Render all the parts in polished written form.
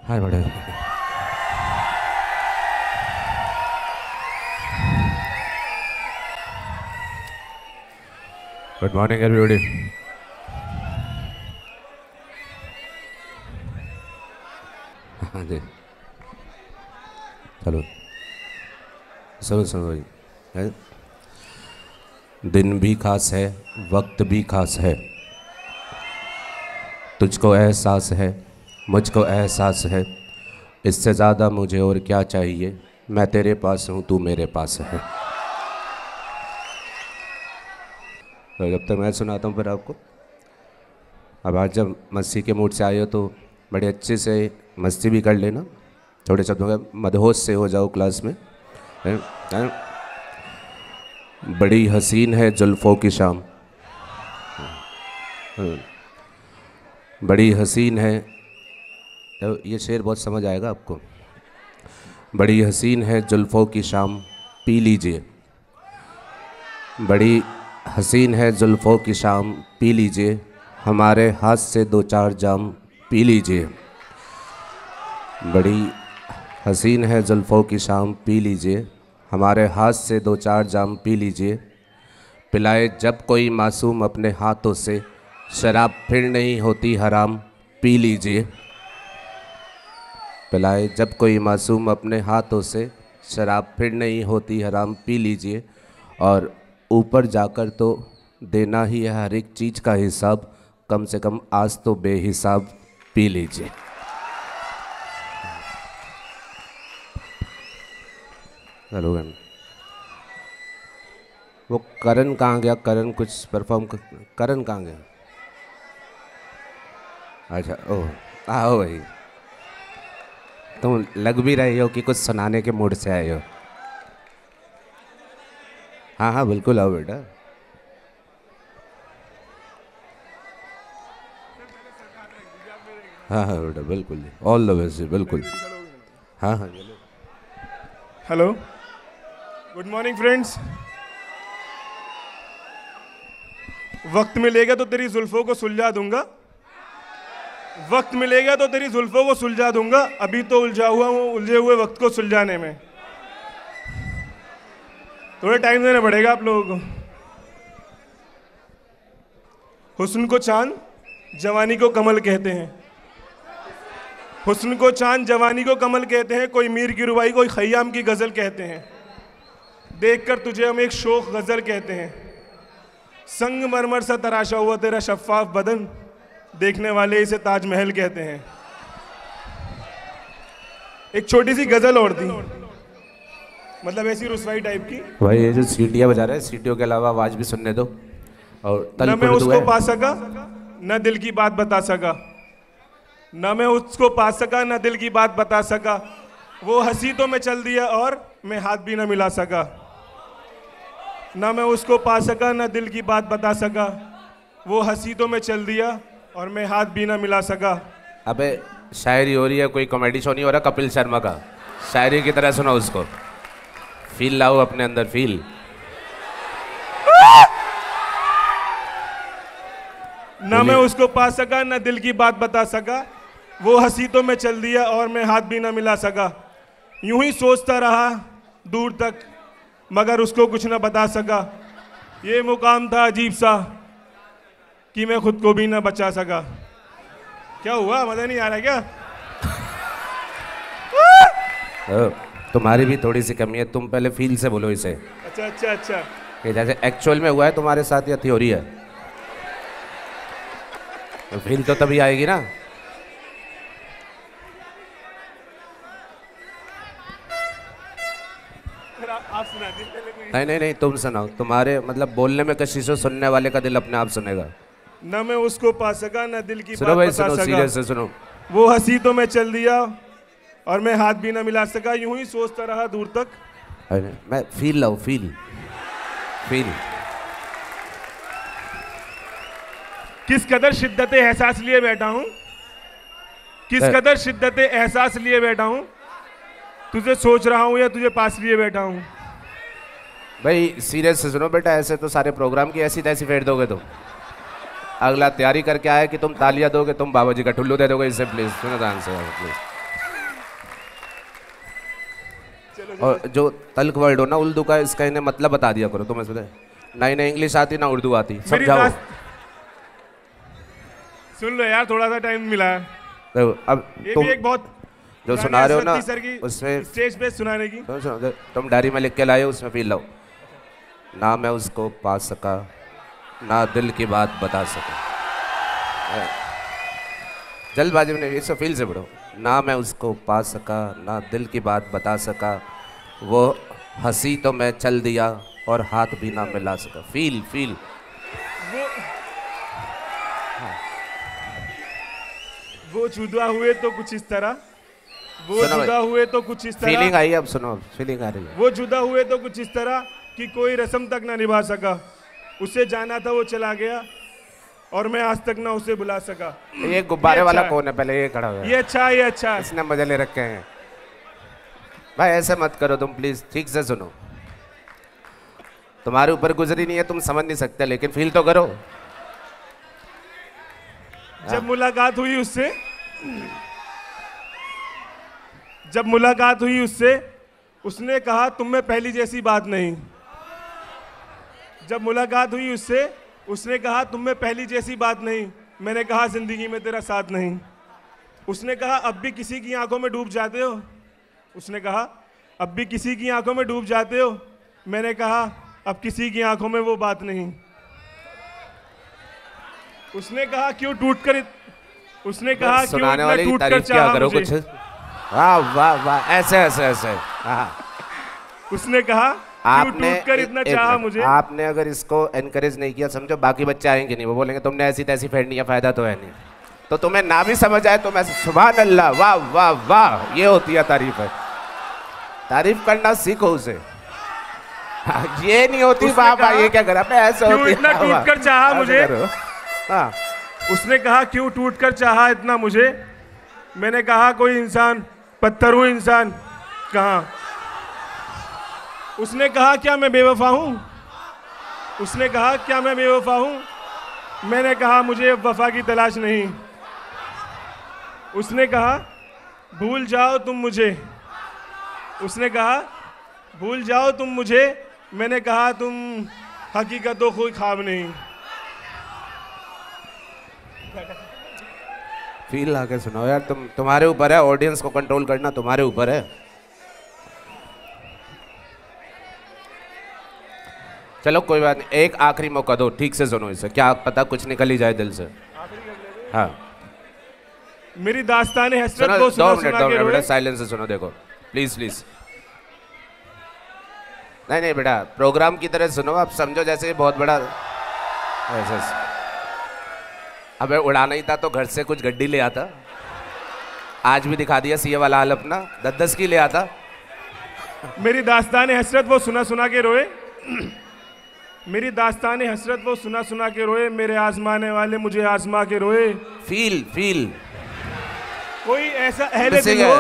हाय बड़े। Good morning everybody. हाँ जी, चलो सुनो सुनो भाई। दिन भी खास है, वक्त भी खास है। तुझको एहसास है, मुझको एहसास है। इससे ज़्यादा मुझे और क्या चाहिए। मैं तेरे पास हूँ, तू मेरे पास है। तो जब तक मैं सुनाता हूँ फिर आपको। अब आज जब मस्ती के मूड से आए हो तो बड़े अच्छे से मस्ती भी कर लेना। थोड़े शब्दों का मदहोश से हो जाओ क्लास में। हैं? बड़ी हसीन है जुल्फ़ों की शाम। बड़ी हसीन है, तो ये शेर बहुत समझ आएगा आपको। बड़ी हसीन है जुल्फ़ों की शाम, पी लीजिए। बड़ी हसीन है जुल्फ़ों की शाम, पी लीजिए। हमारे हाथ से दो चार जाम पी लीजिए। बड़ी हसीन है जुल्फ़ों की शाम, पी लीजिए। हमारे हाथ से दो चार जाम पी लीजिए। पिलाए जब कोई मासूम अपने हाथों से, शराब फिर नहीं होती हराम, पी लीजिए। पिलाए जब कोई मासूम अपने हाथों से, शराब फिर नहीं होती हराम, पी लीजिए। और ऊपर जाकर तो देना ही है हर एक चीज़ का हिसाब, कम से कम आज तो बेहिसाब पी लीजिए। हेलो मैम, वो करण कहाँ गया? करण कुछ परफॉर्म करण कहाँ गया? अच्छा, ओह आओ भाई। तुम लग भी रहे हो कि कुछ सुनाने के मूड से आए हो। हाँ हाँ बिल्कुल, आओ बेटा। हाँ हाँ बेटा बिल्कुल, ऑल द बेस्ट, बिल्कुल। हाँ हाँ हेलो, गुड मॉर्निंग फ्रेंड्स। वक्त मिलेगा तो तेरी जुल्फों को सुलझा दूंगा। वक्त मिलेगा तो तेरी जुल्फों को सुलझा दूंगा। अभी तो उलझा हुआ हूँ उलझे हुए वक्त को सुलझाने में। थोड़ा टाइम देना पड़ेगा आप लोगों को। हुस्न को चांद जवानी को कमल कहते हैं। हुस्न को चांद जवानी को कमल कहते हैं। कोई मीर की रुबाई, कोई खय्याम की गजल कहते हैं। देखकर तुझे हम एक शोख गजल कहते हैं। संगमरमर सा तराशा हुआ तेरा शफ्फाफ बदन, देखने वाले इसे ताजमहल कहते हैं। एक छोटी सी गजल और थी, मतलब ऐसी रुसवाई टाइप की। भाई, ये जो सीटियाँ बजा रहे हैं, सीटियों के अलावा आवाज़ भी सुनने दो। और न मैं उसको पा सका न दिल की बात बता सका। न मैं उसको पा सका न दिल की बात बता सका। वो हंसी तो मैं चल दिया और मैं हाथ भी न मिला सका। न मैं उसको पा सका न दिल की बात बता सका। वो हंसी तो मैं चल दिया और मैं हाथ भी न मिला सका। अबे शायरी हो रही है, कोई कॉमेडी शो नहीं हो रहा कपिल शर्मा का। शायरी की तरह सुनो उसको, फील लाओ अपने अंदर, फील। न मैं उसको पा सका न दिल की बात बता सका। वो हंसी तो मैं चल दिया और मैं हाथ भी न मिला सका। यूं ही सोचता रहा दूर तक, मगर उसको कुछ न बता सका। ये मुकाम था अजीब सा कि मैं खुद को भी न बचा सका। क्या हुआ, मजा नहीं आ रहा क्या? तुम्हारी भी थोड़ी सी कमी है, तुम पहले फील से बोलो इसे। अच्छा अच्छा अच्छा। कि जैसे एक्चुअल में हुआ है तुम्हारे साथ या थ्योरी है। तो फील तो तभी आएगी ना। आप सुना दीजिए पहले कोई। नहीं नहीं नहीं, तुम सुनाओ। तुम्हारे मतलब बोलने में कशिश हो, सुनने वाले का दिल अपने आप सुनेगा। न मैं उसको पा सका न दिल की सुनो बात भाई, बता सुनो, सका। सीरियस से सुनो। वो हंसी तो मैं चल दिया और मैं हाथ भी न मिला सका। यूं ही सोचता रहा दूर तक। अरे मैं फील लाओ, फील फील। किस कदर शिद्दत एहसास लिए बैठा हूं। किस कदर शिद्दत एहसास लिए बैठा हूं। तुझे सोच रहा हूं या तुझे पास लिए बैठा हूं। भाई सीरियस से सुनो बेटा, ऐसे तो सारे प्रोग्राम की ऐसी तैसी फेर दोगे तुम। अगला तैयारी करके आए कि तुम तालियां दोगे, तुम बाबा जी का ठुल्लू दे दोगे। इससे प्लीज सुनो ध्यान से प्लीज। और जो तल्ख वर्ड हो ना उर्दू का, इसका इन्हें मतलब बता दिया करो। तुम्हें सुने ना इन्हें इंग्लिश आती ना उर्दू आती, समझाओ। सुन लो यार, थोड़ा सा टाइम मिला है। तो अब तुम एक बहुत जो सुना रहे हो ना उसमें स्टेज पे सुनाने की, तुम डायरी में लिख के लाए हो, उसमें फील लो। ना मैं उसको पा सका, ना दिल की बात बता सका। जल्दबाजी में नहीं, इससे फील से पढ़ो। ना मैं उसको पा सका, ना दिल की बात बता सका, वो हंसी तो मैं चल दिया और हाथ भी ना मिला सका। फील फील वो जुदा हुए तो कुछ इस तरह, वो जुदा हुए तो कुछ इस तरह। फीलिंग आई, अब सुनो, फीलिंग आ रही है। वो जुदा हुए तो कुछ इस तरह कि कोई रस्म तक ना निभा सका। उसे जाना था वो चला गया और मैं आज तक ना उसे बुला सका। ये गुब्बारे वाला कौन है? पहले ये खड़ा हो। ये अच्छा, ये अच्छा। इसने मजे ले रखे हैं भाई, ऐसे मत करो तुम प्लीज, ठीक से सुनो। तुम्हारे ऊपर गुजरी नहीं है, तुम समझ नहीं सकते, लेकिन फील तो करो। जब मुलाकात हुई उससे, जब मुलाकात हुई उससे, उसने कहा तुम में पहली जैसी बात नहीं। जब मुलाकात हुई उससे, उसने कहा तुम में पहली जैसी बात नहीं। मैंने कहा जिंदगी में तेरा साथ नहीं। उसने कहा अब भी किसी की आंखों में डूब जाते हो। उसने कहा अब भी किसी की आंखों में डूब जाते हो। मैंने कहा अब किसी की आंखों में वो बात नहीं। उसने कहा क्यों टूटकर, उसने कहा क्यों इतना टूटकर चाहा करो मुझे। कुछ। वाह वाह वाह, ऐसे ऐसे ऐसे। हाँ, उसने कहा क्यों टूटकर इतना चाहा मुझे। आपने अगर इसको एनकरेज नहीं किया, समझो बाकी बच्चे आएंगे नहीं, वो बोलेंगे तुमने ऐसी तैसी फेंकनी है, फायदा तो है नहीं। तो तुम्हें ना भी समझ आए तो मैं सुभान अल्लाह, वाह वाह वाह, ये होती है तारीफ। है तारीफ करना सीखो उसे। ये नहीं होती वाह वाह, ये क्या करा, ऐसे होती है इतना टूटकर चाहा मुझे। हाँ, उसने कहा क्यों टूटकर चाहा इतना मुझे। मैंने कहा कोई इंसान, पत्थर हूँ इंसान कहाँ। उसने कहा क्या मैं बेवफा हूँ। उसने कहा क्या मैं बेवफा हूँ। मैंने कहा मुझे वफा की तलाश नहीं। उसने कहा भूल जाओ तुम मुझे। उसने कहा भूल जाओ तुम मुझे। मैंने कहा तुम हकीकत तो कोई ख्वाब नहीं। फील आके सुनाओ यार, तुम्हारे ऊपर है, ऑडियंस को कंट्रोल करना तुम्हारे ऊपर है। चलो कोई बात नहीं, एक आखिरी मौका दो, ठीक से सुनो इसे, क्या पता कुछ निकल ही जाए दिल से। हाँ, मेरी दास्ताने हसरत को सुना सुना के रोए। साइलेंस से सुनो, देखो प्लीज प्लीज। नहीं नहीं बेटा, प्रोग्राम की तरह सुनो, आप समझो जैसे बहुत बड़ा ऐसे। अबे उड़ाना ही था तो घर से कुछ गड्डी ले आता, आज भी दिखा दिया सीए वाला हाल अपना, 10-10 की ले आता। मेरी दास्ताने हसरत वो सुना सुना के रोए। मेरी दास्ताने हसरत वो सुना सुना के रोए। मेरे आजमाने वाले मुझे आजमा के रोए। Feel feel. कोई ऐसा अहले दिल हो,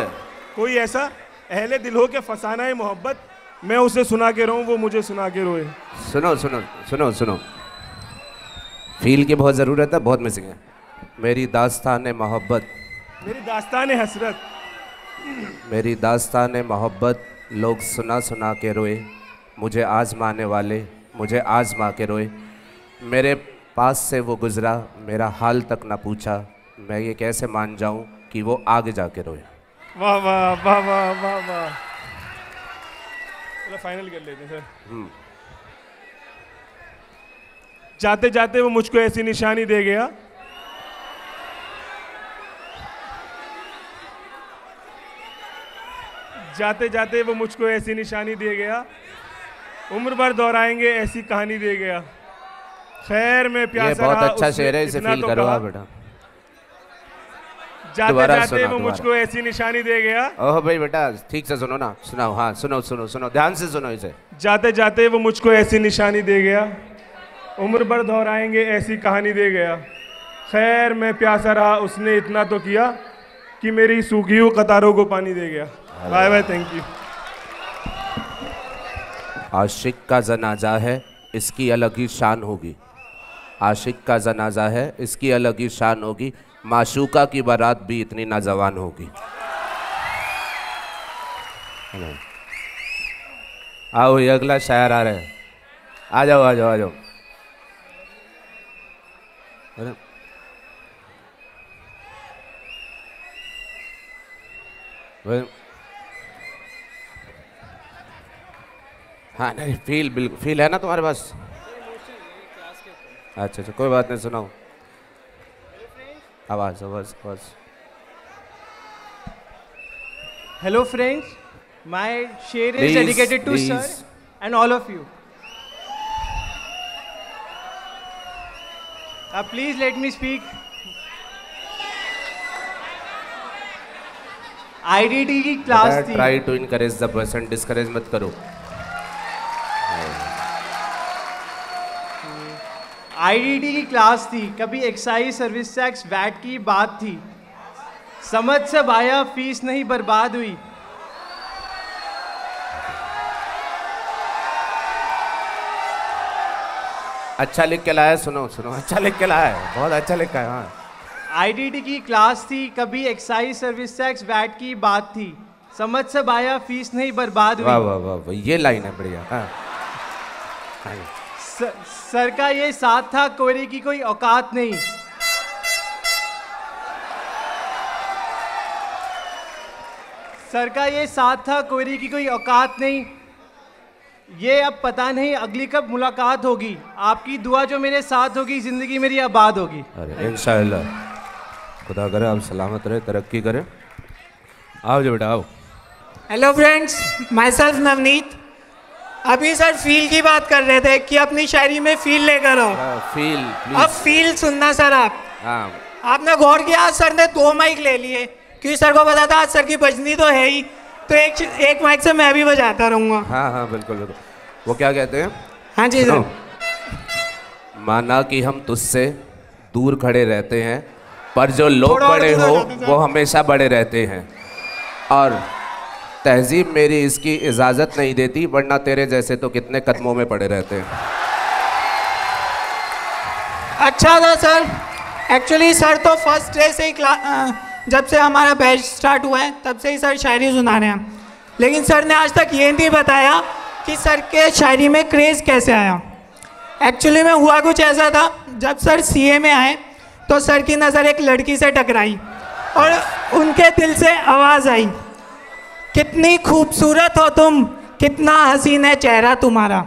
कोई ऐसा अहले दिल हो के फसाना है मोहब्बत, मैं उसे सुना के रहूं, वो मुझे सुना के रोए। सुनो सुनो सुनो सुनो, फील की बहुत ज़रूरत है, बहुत मिसिंग है। मेरी दास्तान मोहब्बत, मेरी दास्तान हसरत, मेरी दास्तान मोहब्बत, लोग सुना सुना के रोए, मुझे आजमाने वाले मुझे आजमा के रोए। मेरे पास से वो गुज़रा, मेरा हाल तक ना पूछा, मैं ये कैसे मान जाऊं कि वो आगे जाके रोए। वाह वाह वाह वाह वाह वाह। चलो फाइनल कर लेते हैं सर। जाते जाते वो मुझको ऐसी निशानी दे गया, जाते जाते वो मुझको ऐसी निशानी दे गया, उम्र भर दोहराएंगे ऐसी कहानी दे गया। खैर मैं प्यासा रहा, बहुत अच्छा शेर है, इसे फील करो आप बेटा। जाते जाते वो मुझको ऐसी निशानी दे गया। ओह भाई बेटा ठीक से सुनो ना, सुनाओ। हाँ सुनो सुनो सुनो, ध्यान से सुनो इसे। जाते जाते वो मुझको ऐसी निशानी दे गया, उम्र भर दोहराएंगे ऐसी कहानी दे गया। खैर मैं प्यासा रहा, उसने इतना तो किया कि मेरी सूखी हुई कतारों को पानी दे गया। Bye bye, thank you. आशिक का जनाजा है, इसकी अलग ही शान होगी। आशिक का जनाजा है, इसकी अलग ही शान होगी। माशूका की बारात भी इतनी नौजवान होगी। आओ, ये अगला शायर आ रहा है। आ जाओ आ जाओ आ जाओ। अरे हाँ, नहीं फील, बिल्कुल फील है ना तुम्हारे पास? अच्छा अच्छा, कोई बात नहीं, सुनाओ। आवाज आवाज आवाज। Hello friends, my share is Please, dedicated to please. sir and all of you. Please let me speak. IDT की क्लास थी। Try to encourage the person, discourage मत करो। IDT की क्लास थी, कभी एक्साइज सर्विस टैक्स वैट की बात थी, समझ सब आया फीस नहीं बर्बाद हुई। अच्छा लिख के लाया, सुनो सुनो, अच्छा लिख के लाया है, बहुत अच्छा लिखा है। हाँ, IDT की क्लास थी, कभी एक्साइज सर्विस टैक्स वैट की बात थी, समझ सब आया फीस नहीं बर्बाद वाह हुई। वाह वाह वाह, ये लाइन है बढ़िया। हाँ हाँ। सर का ये साथ था, कोयरे की कोई औकात नहीं। सर का ये साथ था, कोयरे की कोई औकात नहीं। ये अब पता नहीं अगली कब मुलाकात होगी, आपकी दुआ जो मेरे साथ होगी, जिंदगी मेरी आबाद होगी। अरे इंशाअल्लाह, खुदा करे आप सलामत रहे, तरक्की करें। आओ जो बेटा आओ। Hello friends, my self Navneet. अभी सर फील की बात कर रहे थे कि अपनी शायरी में फील लेकर आओ। फील अब फील सुनना सर आप। हाँ, आपने गौर किया, आज सर ने 2 माइक ले लिए क्योंकि सर को पता था आज सर की बजनी तो है ही, तो एक माइक से मैं भी बजाता रहूँगा। हाँ हाँ बिल्कुल बिल्कुल। वो क्या कहते हैं? हाँ जी सर। माना कि हम तुझसे दूर खड़े रहते हैं, पर जो लोग थोड़ा और बड़े दूर हो हो जाते हैं। वो हमेशा बड़े रहते हैं, और तहजीब मेरी इसकी इजाज़त नहीं देती, वरना तेरे जैसे तो कितने कदमों में पड़े रहते हैं। अच्छा था सर। एक्चुअली सर तो फर्स्ट डे से ही जब से हमारा बैच स्टार्ट हुआ है तब से ही सर शायरी सुना रहे हैं, लेकिन सर ने आज तक ये नहीं बताया कि सर के शायरी में क्रेज़ कैसे आया। एक्चुअली में हुआ कुछ ऐसा था, जब सर सीए में आए तो सर की नज़र एक लड़की से टकराई और उनके दिल से आवाज़ आई, कितनी खूबसूरत हो तुम, कितना हसीन है चेहरा तुम्हारा।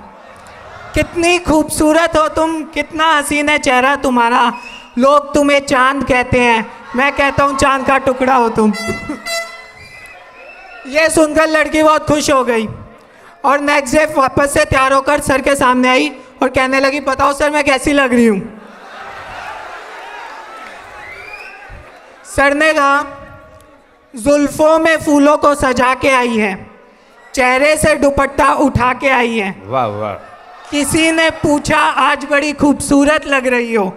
कितनी खूबसूरत हो तुम, कितना हसीन है चेहरा तुम्हारा। लोग तुम्हें चांद कहते हैं, मैं कहता हूँ चांद का टुकड़ा हो तुम। ये सुनकर लड़की बहुत खुश हो गई और नेक्स्ट डे वापस से तैयार होकर सर के सामने आई और कहने लगी, बताओ सर मैं कैसी लग रही हूँ। सर ने कहा, जुल्फों में फूलों को सजा के आई है, चेहरे से दुपट्टा उठा के आई है। वाह वाह। किसी ने पूछा आज बड़ी खूबसूरत लग रही हो,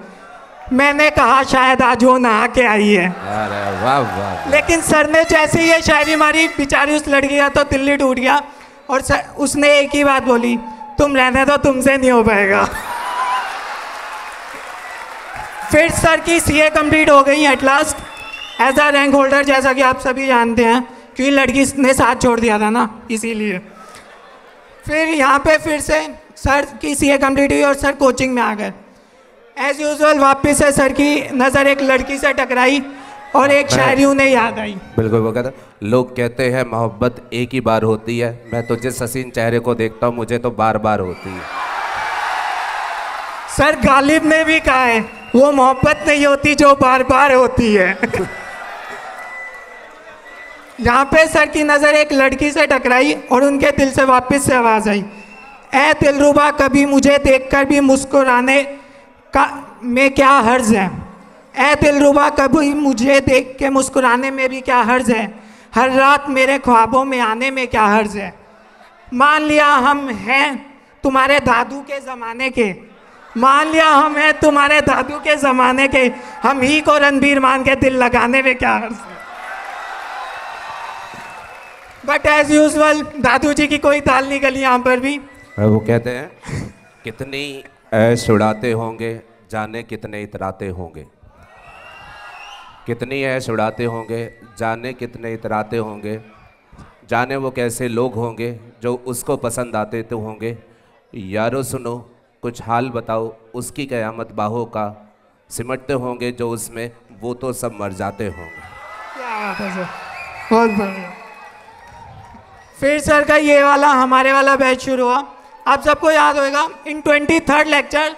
मैंने कहा शायद आज वो नहा के आई है। अरे वाह वाह। लेकिन सर ने जैसे ये शायरी मारी, बेचारी उस लड़की का तो दिल ही टूट गया और सर उसने एक ही बात बोली, तुम रहने दो, तुमसे नहीं हो पाएगा। फिर सर की सीए कंप्लीट हो गई at last as a rank holder, जैसा कि आप सभी जानते हैं, क्योंकि लड़की ने साथ छोड़ दिया था ना, इसीलिए। फिर यहाँ पे फिर से सर की सीए कंप्लीट हुई और सर कोचिंग में आ गए। एज यूजुअल वापस से सर की नज़र एक लड़की से टकराई और एक शायरी उन्हें याद आई। बिल्कुल, वो कहता, लोग कहते हैं मोहब्बत एक ही बार होती है, मैं तो जिस हसीन चेहरे को देखता हूँ मुझे तो बार बार होती है। सर गालिब ने भी कहा है, वो मोहब्बत नहीं होती जो बार बार होती है। यहाँ पे सर की नज़र एक लड़की से टकराई और उनके दिल से वापस से आवाज़ आई, ऐ दिलरुबा कभी मुझे देखकर भी मुस्कुराने का में क्या हर्ज है। ऐ दिलरुबा कभी मुझे देख के मुस्कुराने में भी क्या हर्ज है, हर रात मेरे ख्वाबों में आने में क्या हर्ज है। मान लिया हम हैं तुम्हारे दादू के ज़माने के, मान लिया हम हैं तुम्हारे दादू के ज़माने के, हम ही को रणबीर मान के दिल लगाने में क्या हर्ज है। बट एज यूजुअल दादू जी की कोई ताल नहीं गली यहाँ पर भी। वो कहते हैं, कितनी ऐश उड़ाते होंगे जाने कितने इतराते होंगे, कितनी ऐश उड़ाते होंगे जाने कितने इतराते होंगे, जाने वो कैसे लोग होंगे जो उसको पसंद आते तो होंगे। यारो सुनो कुछ हाल बताओ, उसकी क़यामत बाहों का सिमटते होंगे जो उसमें, वो तो सब मर जाते होंगे। क्या बात है सर, बहुत बढ़िया। फिर सर का ये वाला हमारे वाला बैच शुरू हुआ। आप सबको याद होगा, इन 23rd lecture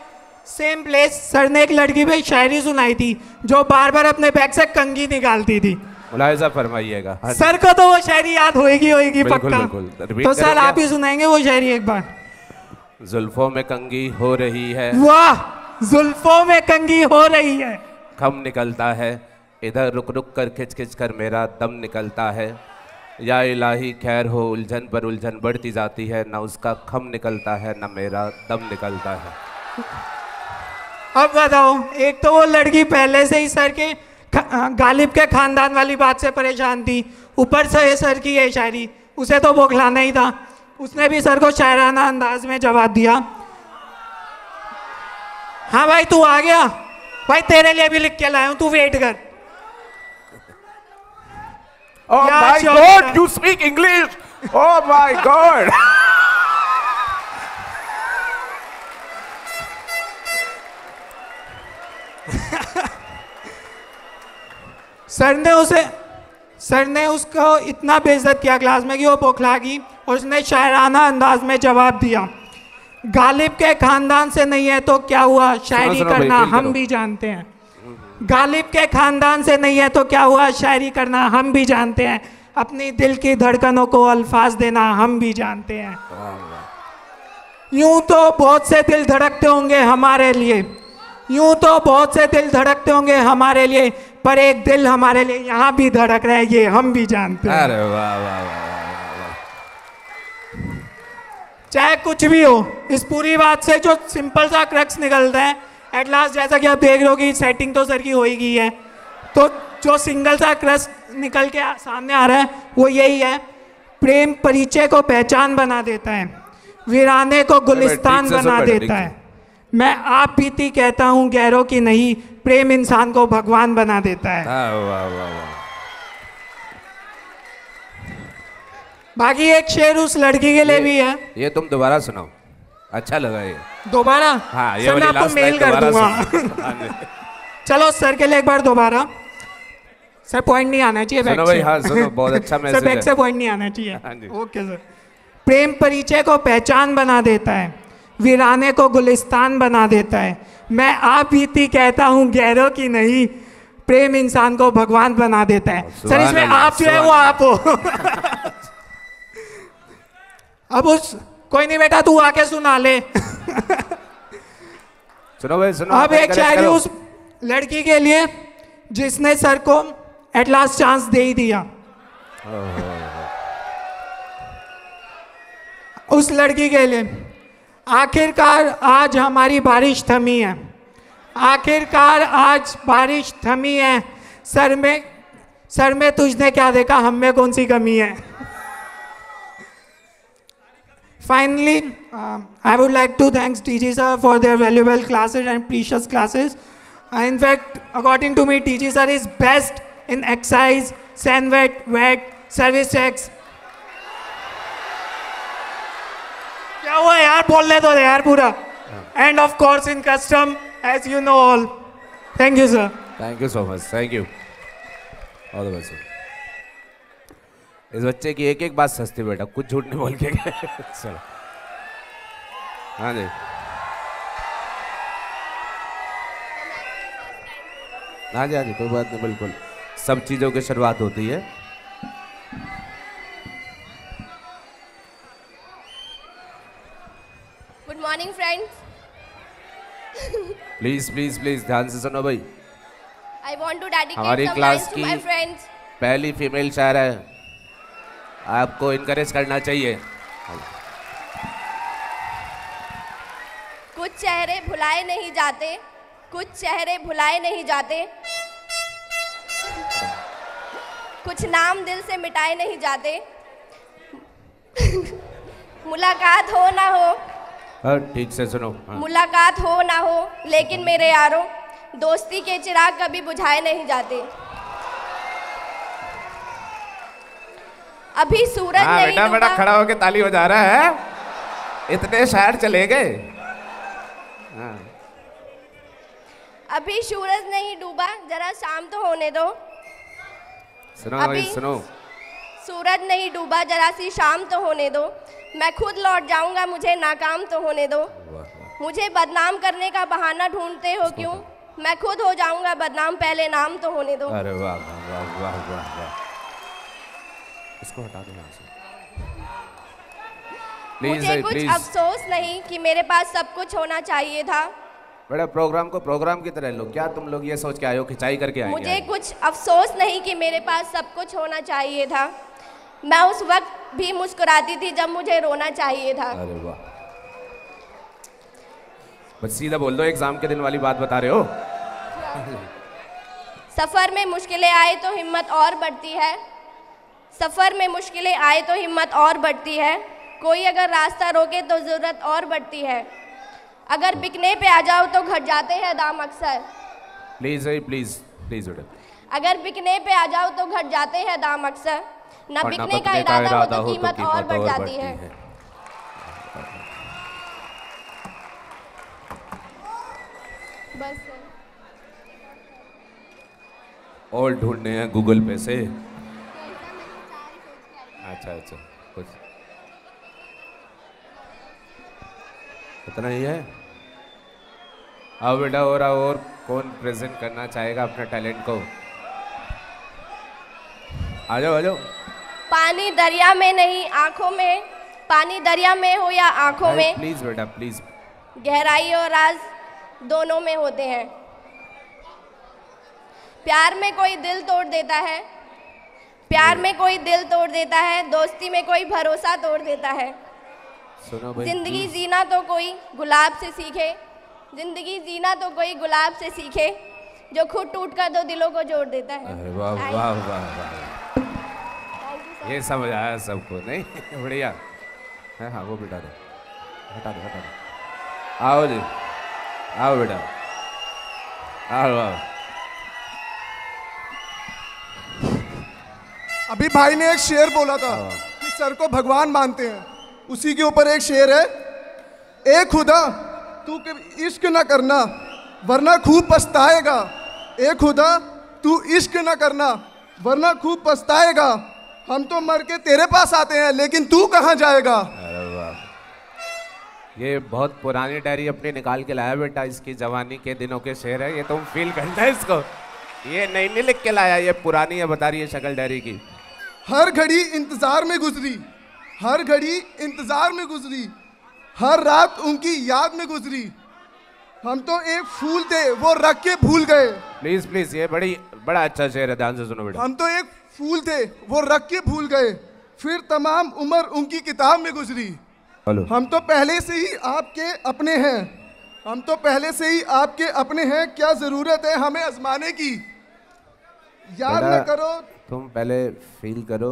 same place sir ने एक लड़की पे शायरी सुनाई थी जो बार बार अपने बैग से कंघी निकालती थी। मुलाहिजा फरमाइएगा। सर को तो वो शायरी याद होएगी बिल्कुल, पक्का। बिल्कुल। तो सर आप ही सुनाएंगे वो शायरी एक बार। जुल्फों में कंघी हो रही है, वाह, जुल्फों में कंघी हो रही है, खम निकलता है, इधर रुक रुक कर खिंच खिंच कर मेरा दम निकलता है। या इलाही खैर हो, उलझन पर उलझन बढ़ती जाती है, ना उसका खम निकलता है ना मेरा दम निकलता है। अब बताओ, एक तो वो लड़की पहले से ही सर के गालिब के खानदान वाली बात से परेशान थी, ऊपर से सर की ये शायरी, उसे तो बौखलाना ही था। उसने भी सर को शायराना अंदाज में जवाब दिया। हाँ भाई तू आ गया, भाई तेरे लिए भी लिख के लाया हूं, तू वेट कर। Oh my God, you speak English! Oh my God! Sir ने उसको इतना बेइज्जत किया क्लास में कि वो बौखला गई और उसने शायराना अंदाज में जवाब दिया। गालिब के खानदान से नहीं है तो क्या हुआ, शायरी करना हम भी जानते हैं। गालिब के खानदान से नहीं है तो क्या हुआ, शायरी करना हम भी जानते हैं। अपनी दिल की धड़कनों को अल्फाज देना हम भी जानते हैं। यूं तो बहुत से दिल धड़कते होंगे हमारे लिए, यूं तो बहुत से दिल धड़कते होंगे हमारे लिए, पर एक दिल हमारे लिए यहाँ भी धड़क रहा है, ये हम भी जानते हैं। अरे वाह वाह वाह। चाहे कुछ भी हो, इस पूरी बात से जो सिंपल सा क्रक्स निकलता है एट लास्ट, जैसा कि आप देख रहे हो कि सेटिंग तो सर की हो ही गई है, तो जो सिंगल सा क्रक्स निकल के सामने आ रहा है वो यही है, प्रेम परिचय को पहचान बना देता है, वीराने को गुलिस्तान बना देता है। मैं आप बीती कहता हूँ गैरों की नहीं, प्रेम इंसान को भगवान बना देता है। वाह वाह वाह। बाकी एक शेर उस लड़की के लिए भी है, ये तुम दोबारा सुनाओ, अच्छा लगा ये। दोबारा? हाँ, ये सर मैं आपको मेल कर दूंगा। चलो सर के लिए एक बार दोबारा। सर पॉइंट नहीं आना चाहिए बैक से। हाँ सुनो, बहुत अच्छा मैसेज है। सर बैक से पॉइंट नहीं आना चाहिए। हाँ जी। Okay sir. प्रेम परिचय को पहचान बना देता है, वीराने को गुलिस्तान बना देता है। मैं आप बीती कहता हूँ गैरों की नहीं, प्रेम इंसान को भगवान बना देता है। सर इसमें आप जो है वो आप हो। अब उस कोई नहीं बेटा, तू आके सुना ले। सुनो भाई सुनो। अब एक शायरी उस लड़की के लिए जिसने सर को एट लास्ट चांस दे ही दिया। उस लड़की के लिए, आखिरकार आज हमारी बारिश थमी है, आखिरकार आज बारिश थमी है, सर में तुझने क्या देखा, हम में कौन सी कमी है। Finally, I would like to thank TG sir for their valuable classes and precious classes. In fact, according to me, TG sir is best in excise, SANVET, VET, service checks. क्या हुआ यार, बोलने दो यार पूरा. And of course in custom, as you know all. Thank you sir. Thank you so much. Thank you. All the best sir. इस बच्चे की एक एक बात सस्ती बेटा, कुछ झूठ नहीं बोल के गए। चलो हाँ जी, हाँ जी, हाँ जी, कोई बात नहीं, बिल्कुल सब चीज़ों की शुरुआत होती है। Good morning friends. Please please please ध्यान से सुनो भाई। आई वांट टू डेडिकेट हमारी सम क्लास लाइन्स टू की माय फ्रेंड्स। पहली फीमेल शायर है, आपको इनकरेज करना चाहिए। कुछ चेहरे भुलाए नहीं जाते, कुछ चेहरे भुलाए नहीं जाते, कुछ नाम दिल से मिटाए नहीं जाते। मुलाकात हो ना हो, हाँ ठीक से सुनो। हाँ। मुलाकात हो ना हो, लेकिन मेरे यारों दोस्ती के चिराग कभी बुझाए नहीं जाते। अभी सूरज हाँ नहीं बेटा, बड़ा डूबा। खड़ा होके ताली बजा रहा है, इतने शायर चले गए। हाँ। अभी सूरज नहीं डूबा, जरा शाम तो होने दो। सुनो भाई अभी सुनो। सूरज नहीं डूबा, जरा सी शाम तो होने दो। मैं खुद लौट जाऊंगा, मुझे नाकाम तो होने दो। मुझे बदनाम करने का बहाना ढूंढते हो क्यों? मैं खुद हो जाऊंगा बदनाम, पहले नाम तो होने दो। अरे वाह वाह वाह वाह वाह वाह। इसको हटा दो यहाँ से। मुझे कुछ अफसोस नहीं कि मेरे पास सब कुछ होना चाहिए था। बड़ा प्रोग्राम को प्रोग्राम की तरह लो। क्या तुम लोग ये सोच के आए हो खिंचाई करके आएंगे? मुझे कुछ अफसोस नहीं कि मेरे पास सब कुछ होना चाहिए था। मैं उस वक्त भी मुस्कुराती थी जब मुझे रोना चाहिए था। अरे वाह, बस सीधा बोल दो, एग्जाम के दिन वाली बात बता रहे हो। सफ़र में मुश्किलें आए तो हिम्मत और बढ़ती है। सफ़र में मुश्किलें आए तो हिम्मत और बढ़ती है। कोई अगर रास्ता रोके तो ज़रूरत और बढ़ती है। अगर बिकने पे आ जाओ तो घट जाते हैं दाम अक्सर। प्लीज प्लीज प्लीज बेटा। अगर बिकने पे आ जाओ तो घट जाते हैं दाम अक्सर। न बिकने का इरादा हो तो कीमत और बढ़ जाती है। बस और ढूंढने हैं गूगल पे से। अच्छा अच्छा, कुछ इतना ही है। अब बेटा और कौन प्रेजेंट करना चाहेगा अपने टैलेंट को? आ जाओ आ जाओ। पानी दरिया में नहीं आंखों में, पानी दरिया में हो या आंखों में, प्लीज बेटा प्लीज। गहराई और राज दोनों में होते हैं। प्यार में कोई दिल तोड़ देता है, प्यार में कोई दिल तोड़ देता है, दोस्ती में कोई भरोसा तोड़ देता है। सुनो भाई, जिंदगी जीना तो कोई गुलाब से सीखे, जिंदगी जीना तो कोई गुलाब से सीखे, जो खुद टूट कर दो दिलों को जोड़ देता है। अरे वाह वाह वाह वाह, ये समझ आया सबको नहीं? बढ़िया है। हाँ वो बिठा दो, हटा दो हटा दो। आओ जी, आओ बेटा, आओ आओ। अभी भाई ने एक शेर बोला था कि सर को भगवान मानते हैं, उसी के ऊपर एक शेर है। ए खुदा तू इश्क न करना वरना खूब पछताएगा, ए खुदा तू इश्क न करना वरना खूब पछताएगा। हम तो मर के तेरे पास आते हैं लेकिन तू कहाँ जाएगा। अरे वाह, ये बहुत पुरानी डायरी अपनी निकाल के लाया बेटा, इसकी जवानी के दिनों के शेर है ये, तुम फील करना है इसको। ये नहीं लिख के लाया, ये पुरानी है, बता रही है शक्ल डायरी की। हर घड़ी इंतजार में गुजरी, हर घड़ी इंतजार में गुजरी, हर रात उनकी याद में गुजरी। हम तो एक फूल थे वो रख के भूल गए। प्लीज प्लीज, ये बड़ा अच्छा शेर है, ध्यान से सुनो बेटा। हम तो एक फूल थे वो रख के भूल गए, फिर तमाम उम्र उनकी किताब में गुजरी। हम तो पहले से ही आपके अपने हैं, हम तो पहले से ही आपके अपने हैं, क्या जरूरत है हमें आजमाने की। याद न करो, तुम पहले फील करो,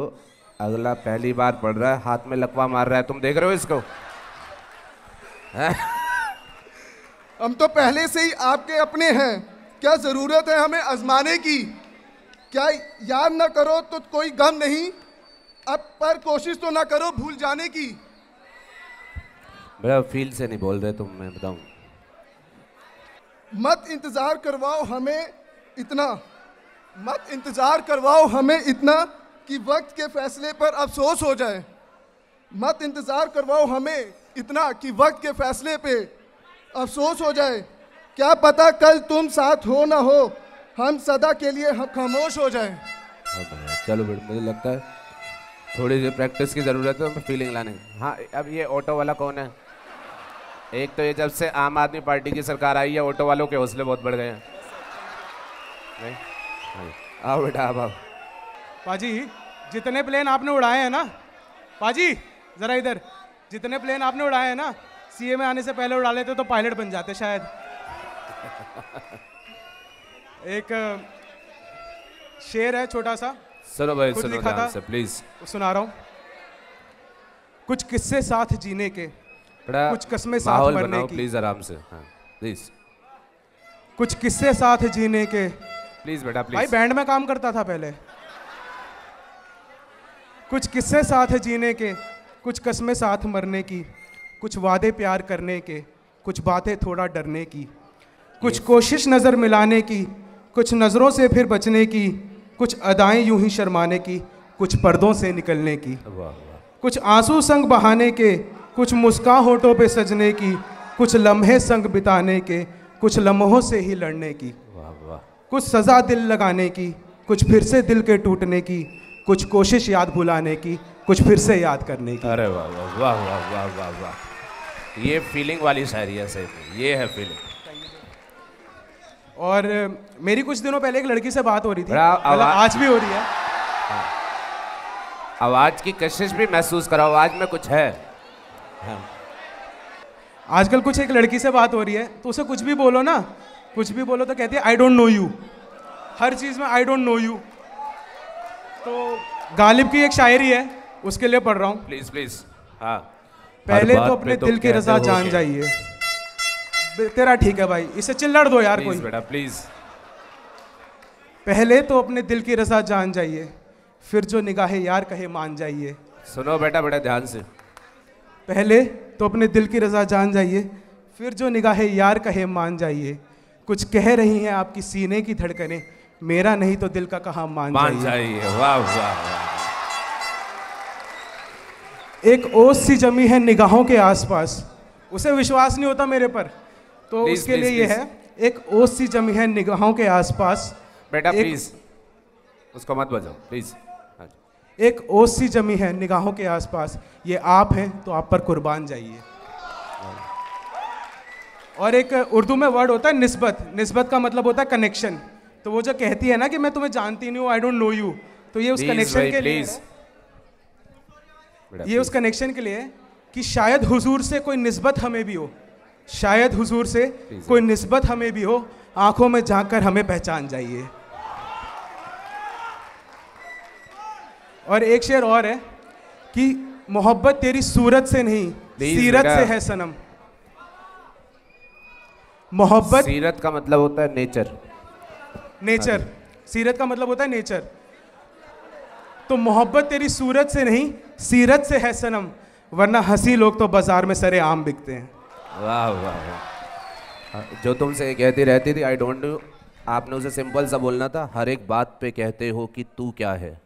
अगला पहली बार पढ़ रहा है, हाथ में लकवा मार रहा है, तुम देख रहे हो इसको? हम तो पहले से ही आपके अपने हैं, क्या जरूरत है हमें आजमाने की। क्या याद न करो तो कोई गम नहीं, अब पर कोशिश तो ना करो भूल जाने की। मेरा फील से नहीं बोल रहे तुम, मैं बताऊं। मत इंतजार करवाओ हमें इतना, मत इंतजार करवाओ हमें इतना कि वक्त के फैसले पर अफसोस हो जाए। मत इंतजार करवाओ हमें इतना कि वक्त के फैसले पे अफसोस हो जाए। क्या पता कल तुम साथ हो ना हो, हम सदा के लिए खामोश हो जाए। चलो बेटा, मुझे लगता है थोड़ी सी प्रैक्टिस की ज़रूरत है फीलिंग लाने। हाँ, अब ये ऑटो वाला कौन है? एक तो ये जब से आम आदमी पार्टी की सरकार आई है, ऑटो वालों के हौसले बहुत बढ़ गए हैं। नहीं? आओ बेटा, अब आओ। पाजी, जितने प्लेन आपने उड़ाए हैं ना, पाजी जरा इधर, जितने प्लेन आपने उड़ाए हैं ना, सीए में आने से पहले उड़ा लेते तो पायलट बन जाते शायद। एक शेर है छोटा सा, सुनो भाई, खुद सुनो लिखा ध्यान था, से प्लीज। सुना रहा हूँ। कुछ किस्से साथ जीने के, कुछ कस्में साथ माहौल मरने बनाओ की। प्लीज, आराम से। हाँ प्लीज कुछ किस्से साथ जीने के। प्लीज बेटा भाई प्लीज। बैंड में काम करता था पहले। कुछ किस्से साथ जीने के, कुछ कस्में साथ मरने की, कुछ वादे प्यार करने के, कुछ बातें थोड़ा डरने की, कुछ कोशिश नज़र मिलाने की, कुछ नज़रों से फिर बचने की, कुछ अदाएं यूं ही शर्माने की, कुछ पर्दों से निकलने की, कुछ आंसू संग बहाने के, कुछ मुस्कान होठों पे सजने की, कुछ लम्हे संग बिताने के, कुछ लम्हों से ही लड़ने की, कुछ सज़ा दिल लगाने की, कुछ फिर से दिल के टूटने की, कुछ कोशिश याद भुलाने की, कुछ फिर से याद करने की। अरे वाह वाह वाह वाह वाह वाह वाह, ये फीलिंग वाली शायरी है सही में, ये है फीलिंग। और मेरी कुछ दिनों पहले एक लड़की से बात हो रही थी, मतलब आज भी हो रही है। आवाज की कशिश भी महसूस करो, आवाज में कुछ है। हाँ। आजकल कुछ एक लड़की से बात हो रही है तो उसे कुछ भी बोलो ना, कुछ भी बोलो तो कहती है आई डोंट नो यू, हर चीज़ में आई डोंट नो यू। तो गालिब की एक शायरी है, उसके लिए पढ़ रहा हूँ। Please please. हाँ। पहले तो अपने दिल की रजा जान जाइए। तेरा ठीक है भाई, इसे चिल्लड़ दो यार कोई। बेटा प्लीज। पहले तो अपने दिल की रजा जान जाइए, फिर जो निगाहे यार कहे मान जाइए। सुनो बेटा बड़ा ध्यान से। पहले तो अपने दिल की रजा जान जाइए, फिर जो निगाहे यार कहे मान जाइए। कुछ कह रही हैं आपकी सीने की धड़कनें, मेरा नहीं तो दिल का कहा मान जाइए। वाह वाह वाह। एक ओस सी जमी है निगाहों के आसपास, उसे विश्वास नहीं होता मेरे पर, तो please, उसके please, लिए ये please. है। एक ओस सी जमी है निगाहों के आसपास। बेटा प्लीज उसको मत बजाओ प्लीज। एक ओस सी जमी है निगाहों के आसपास, ये आप हैं तो आप पर कुर्बान जाइए। और एक उर्दू में वर्ड होता है निस्बत, निस्बत का मतलब होता है कनेक्शन। तो वो जो कहती है ना कि मैं तुम्हें जानती नहीं हूँ, आई डोंट नो यू, तो ये उस कनेक्शन के लिए, ये उस कनेक्शन के लिए कि शायद हुजूर से कोई निस्बत हमें भी हो, शायद हुजूर से कोई निस्बत हमें भी हो, आंखों में झांक कर हमें पहचान जाइए। और एक शेर और है कि मोहब्बत तेरी सूरत से नहीं सीरत से है सनम। मोहब्बत, सीरत का मतलब होता है नेचर, नेचर, सीरत का मतलब होता है नेचर। तो मोहब्बत तेरी सूरत से नहीं सीरत से है सनम, वरना हंसी लोग तो बाजार में सरे आम बिकते हैं। वाह वाह वाह। जो तुमसे कहती रहती थी आई डोंट नो, आपने उसे सिंपल सा बोलना था। हर एक बात पे कहते हो कि तू क्या है,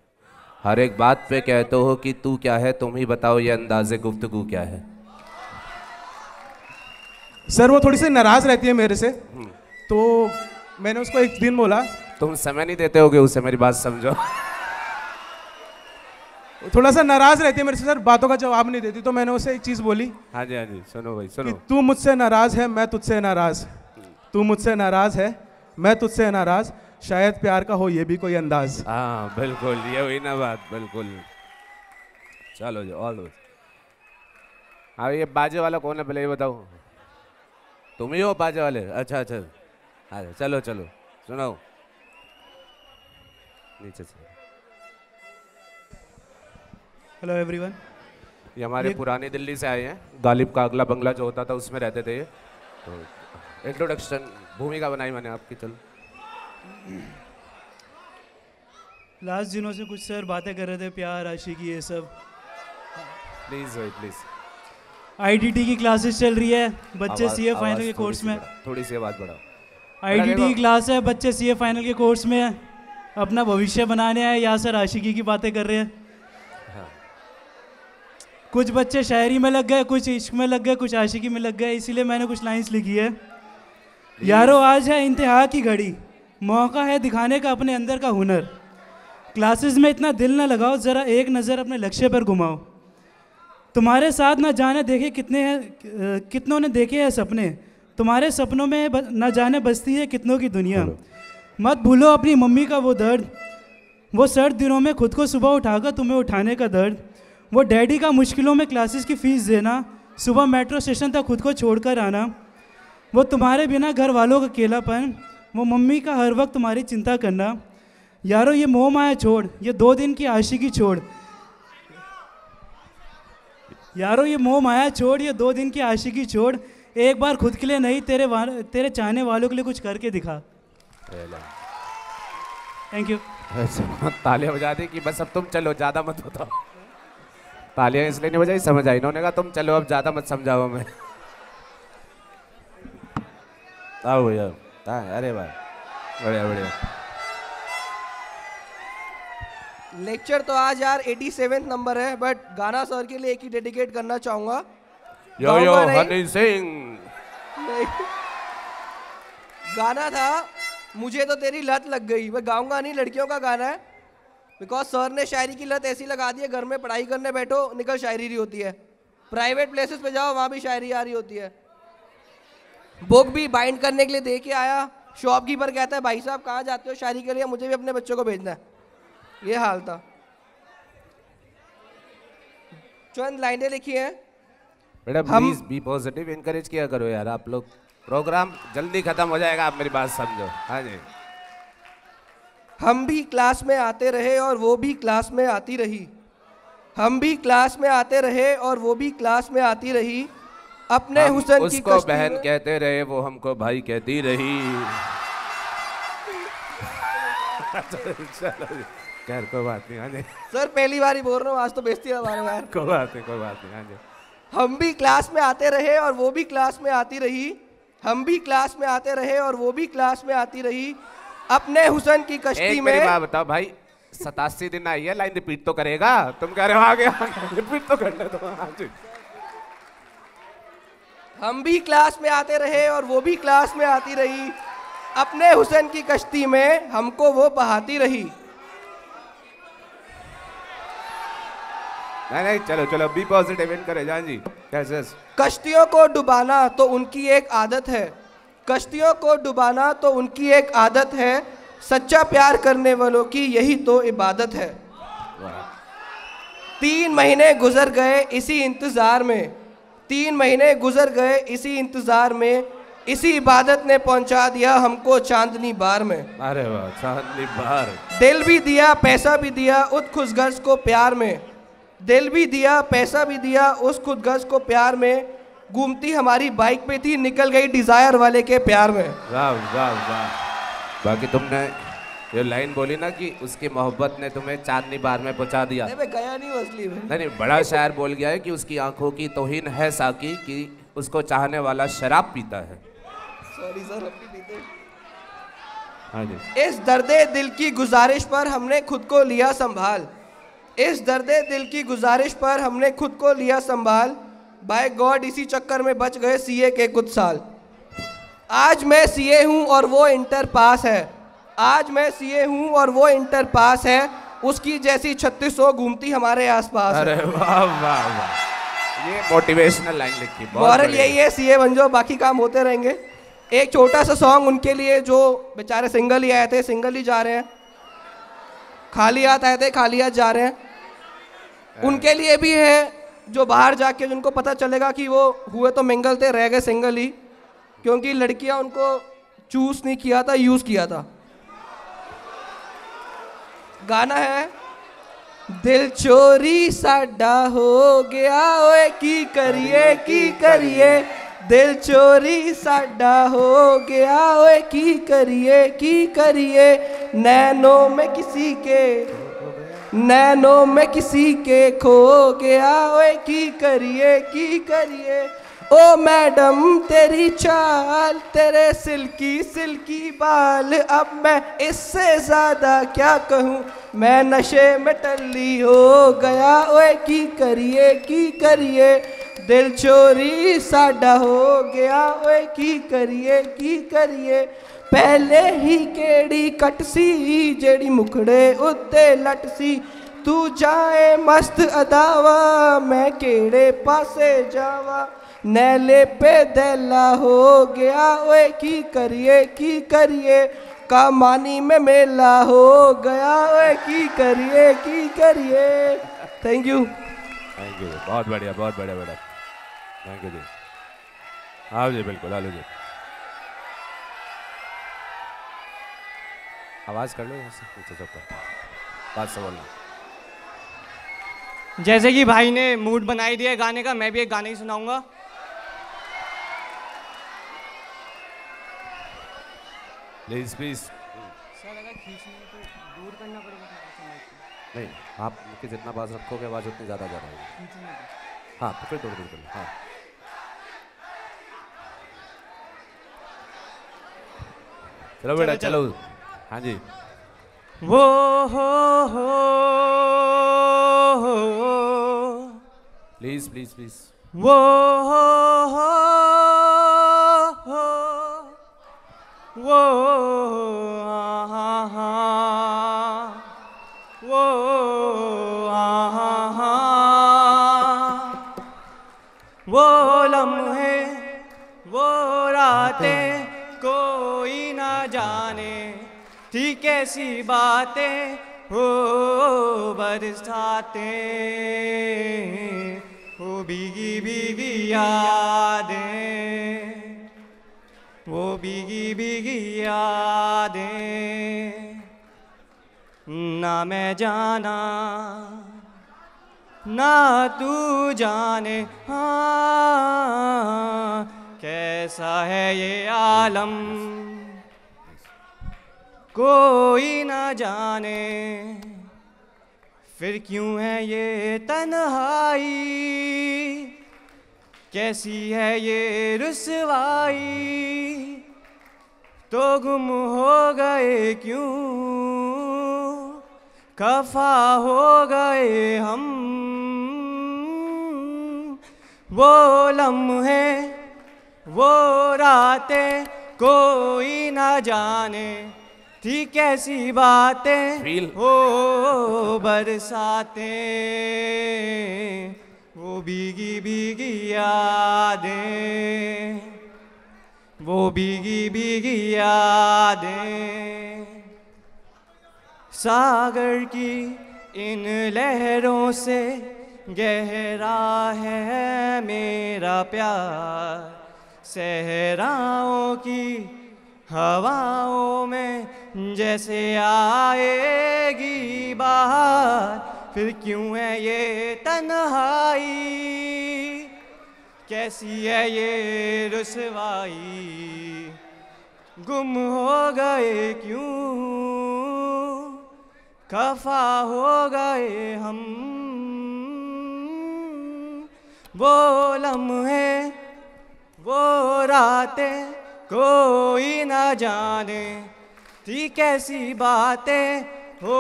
हर एक बात पे कहते हो कि तू क्या है, तुम ही बताओ ये अंदाज़े गुफ्तगू क्या है। सर वो थोड़ी सी नाराज रहती है मेरे से, तो मैंने उसको एक दिन बोला, तुम समय नहीं देते होगे उसे, मेरी बात समझो। थोड़ा सा नाराज रहती है मेरे से सर, बातों का जवाब नहीं देती। तो मैंने उसे एक चीज बोली, हाँ जी सुनो भाई सुनो। तू मुझसे नाराज है मैं तुझसे नाराज, तू मुझसे नाराज है मैं तुझसे नाराज, शायद प्यार का हो ये भी कोई अंदाज। हाँ बिल्कुल, ये हुई ना बात, बिल्कुल। चलो जी ऑल। हाँ ये बाजे वाला कौन है पहले ये बताओ। तुम ही हो बाजे वाले? अच्छा अच्छा, अरे चलो चलो सुनाओ नीचे से। Hello everyone. ये हमारे पुरानी दिल्ली से आए हैं, गालिब का अगला बंगला जो होता था उसमें रहते थे। तो इंट्रोडक्शन भूमिका बनाई मैंने आपकी। चलो लास्ट दिनों से कुछ सर बातें कर रहे थे, प्यार आशिकी ये सब। प्लीज भाई प्लीज। आईडीटी की क्लासेस चल रही है, बच्चे सीए फाइनल के कोर्स में। थोड़ी सी आवाज बढ़ाओ। आईडीटी की क्लास है, बच्चे सीए फाइनल के कोर्स में अपना भविष्य बनाने आए, यहाँ सर आशिकी की बातें कर रहे हैं। हाँ। कुछ बच्चे शायरी में लग गए, कुछ इश्क में लग गए, कुछ आशिकी में लग गए, इसीलिए मैंने कुछ लाइंस लिखी है। यारो आज है इंतहा की घड़ी, मौका है दिखाने का अपने अंदर का हुनर। क्लासेस में इतना दिल ना लगाओ, ज़रा एक नज़र अपने लक्ष्य पर घुमाओ। तुम्हारे साथ ना जाने देखे कितने हैं, कितनों ने देखे हैं सपने, तुम्हारे सपनों में ना जाने बसती है कितनों की दुनिया। मत भूलो अपनी मम्मी का वो दर्द, वो सर्द दिनों में खुद को सुबह उठाकर तुम्हें उठाने का दर्द। वो डैडी का मुश्किलों में क्लासेस की फ़ीस देना, सुबह मेट्रो स्टेशन तक खुद को छोड़कर आना। वो तुम्हारे बिना घर वालों का अकेलापन, वो मम्मी का हर वक्त तुम्हारी चिंता करना। यारो ये मोह माया छोड़, ये 2 दिन की आशिकी छोड़। यारो ये मोह माया छोड़, ये 2 दिन की आशिकी छोड़। एक बार खुद के लिए नहीं, तेरे चाहने वालों के लिए कुछ करके दिखा। Thank you. तालियां बजा दी कि बस अब तुम चलो, ज़्यादा मत बताओ। तालियां इसलिए नहीं बजाई, समझ आई। इन्होंने कहा तुम चलो अब ज़्यादा मत समझाओ हमें। आओ भैया, अरे भाई बढ़िया बढ़िया। लेक्चर तो आज यार 87 नंबर है, बट गाना सर के लिए एक ही डेडिकेट करना चाहूंगा। यो यो हनी सिंह। गाना था मुझे तो तेरी लत लग गई। मैं गाऊंगा नहीं, लड़कियों का गाना है। बिकॉज सर ने शायरी की लत ऐसी लगा दी है, घर में पढ़ाई करने बैठो निकल शायरी रही होती है, प्राइवेट प्लेसेस पे जाओ वहां भी शायरी आ रही होती है। बुक भी बाइंड करने के लिए दे के आया, शॉपकीपर कहता है भाई साहब कहाँ जाते हो शायरी के लिए, मुझे भी अपने बच्चों को भेजना है। ये हाल था। चंद लाइनें लिखी हैं। बेटा प्लीज बी पॉजिटिव, इनकरेज किया करो यार आप लोग। प्रोग्राम जल्दी खत्म हो जाएगा, आप मेरी बात समझो। हाँ जी। हम भी क्लास में आते रहे और वो भी क्लास में आती रही, हम भी क्लास में आते रहे और वो भी क्लास में आती रही, अपने हुस्न की उसको बहन कहते रहे, वो हमको भाई कहती रही। चलो खैर कोई बात नहीं। हाँ जी सर पहली बार ही बोल रहा हूँ, आज तो बेइज्जती है हमारे यार। कोई बात नहीं कोई बात नहीं। हाँ जी। हम भी क्लास में आते रहे और वो भी क्लास में आती रही, हम भी क्लास में आते रहे और वो भी क्लास में आती रही, अपने हुस्न की कश्ती में। एक बात बताओ भाई, 87 दिन आई है, लाइन रिपीट तो करेगा? तुम कह रहे हो आगे रिपीट तो करने दो। हाँ जी। हम भी क्लास में आते रहे और वो भी क्लास में आती रही, अपने हुस्न की कश्ती में हमको वो बहाती रही। नहीं चलो चलो बी पॉजिटिव इन करे जान जी। कैसे? कश्तियों को डुबाना तो उनकी एक आदत है, कश्तियों को डुबाना तो उनकी एक आदत है, सच्चा प्यार करने वालों की यही तो इबादत है। 3 महीने गुजर गए इसी इंतजार में, 3 महीने गुजर गए इसी इंतजार में, इसी इबादत ने पहुंचा दिया हमको चांदनी बार में। अरे वाह, चांदनी बार। दिल भी दिया पैसा भी दिया उस खुशगर्ज को प्यार में, दिल भी दिया पैसा भी दिया उस खुदगर्ज को प्यार में, घूमती हमारी बाइक पे थी निकल गई डिजायर वाले के प्यार में। वाह वाह वाह। बाकी तुमने ये लाइन बोली ना कि उसकी मोहब्बत ने तुम्हें चांदनी बार में पहुंचा दिया। मैं गया नहीं असली में। नहीं बड़ा शायर बोल गया है कि उसकी आंखों की तौहीन है साकी, कि उसको चाहने वाला शराब पीता है। सॉरी सर, अपनी पीते। हाँ जी। इस दर्दे दिल की गुजारिश पर हमने खुद को लिया संभाल, इस दर्दे दिल की गुजारिश पर हमने खुद को लिया संभाल, बाय गॉड इसी चक्कर में बच गए सीए के कुछ साल। आज मैं सीए हूँ और वो इंटर पास है, आज मैं सीए हूँ और वो इंटर पास है, उसकी जैसी 3600 घूमती हमारे आसपास। अरे वाह वाह वाह, ये मोटिवेशनल लाइन लिखी। मॉरल यही है, सीए बन जाओ बाकी काम होते रहेंगे। एक छोटा सा सॉन्ग उनके लिए जो बेचारे सिंगल ही आए थे, सिंगल ही जा रहे हैं, खाली हाथ आए थे खाली हाथ जा रहे हैं, उनके लिए भी है जो बाहर जाके जिनको पता चलेगा कि वो हुए तो मिंगल थे रह गए सिंगल ही, क्योंकि लड़कियां उनको चूज नहीं किया था, यूज किया था। गाना है दिल चोरी साडा हो गया ओए की करिए, दिल चोरी साडा हो गया ओए की करिए, नैनों में किसी के खो गया ओए की करिए, ओ मैडम तेरी चाल, तेरे सिल्की बाल, अब मैं इससे ज्यादा क्या कहूँ, मैं नशे में टल्ली हो गया ओए की करिए, दिल चोरी साडा हो गया ओए की करिए, पहले ही केड़ी कटसी जेड़ी मुखड़े उत्ते लटसी, तू जाए मस्त अदावा मैं केड़े पासे जावा, नैले पे दैला हो गया ओए की करिए, कामानी में मेला हो गया ओए की करिए। थैंक यू बहुत बढ़िया बेटा, थैंक यू जी। आओ जी, बिल्कुल आलो जी, आवाज कर लो यहाँ से नीचे चौक बात से बोलना। जैसे कि भाई ने मूड बनाई दिया गाने का, मैं भी एक गाना ही सुनाऊंगा। Please please. सर अगर दूर करना पड़ेगा। नहीं, आप के जितना पास रखोगे आवाज़ उतनी ज़्यादा जा रही है। हाँ तो फिर थोड़ी दूर कर लो। हाँ चलो बेटा चलो। हाँ जी। वो हो प्लीज प्लीज प्लीज। वो हो वो वो लम्हे वो रातें कोई ना जाने थी कैसी बातें हो बरसाते वो भीगी भीगी यादें वो भीगी भीगी यादें ना मैं जाना ना तू जाने हाँ कैसा है ये आलम कोई ना जाने फिर क्यों है ये तन्हाई कैसी है ये रुसवाई तो गुम हो गए क्यों खफा हो गए हम वो लम्हे वो रातें कोई ना जाने थी कैसी बातें हो बरसातें वो भीगी भीगी यादें वो भीगी भीगी यादें सागर की इन लहरों से गहरा है मेरा प्यार सहराओं की हवाओं में जैसे आएगी बाहर फिर क्यों है ये तन्हाई कैसी है ये रुसवाई गुम हो गए क्यों खफा हो गए हम वो लम्हे वो रातें कोई ना जाने थी कैसी बातें हो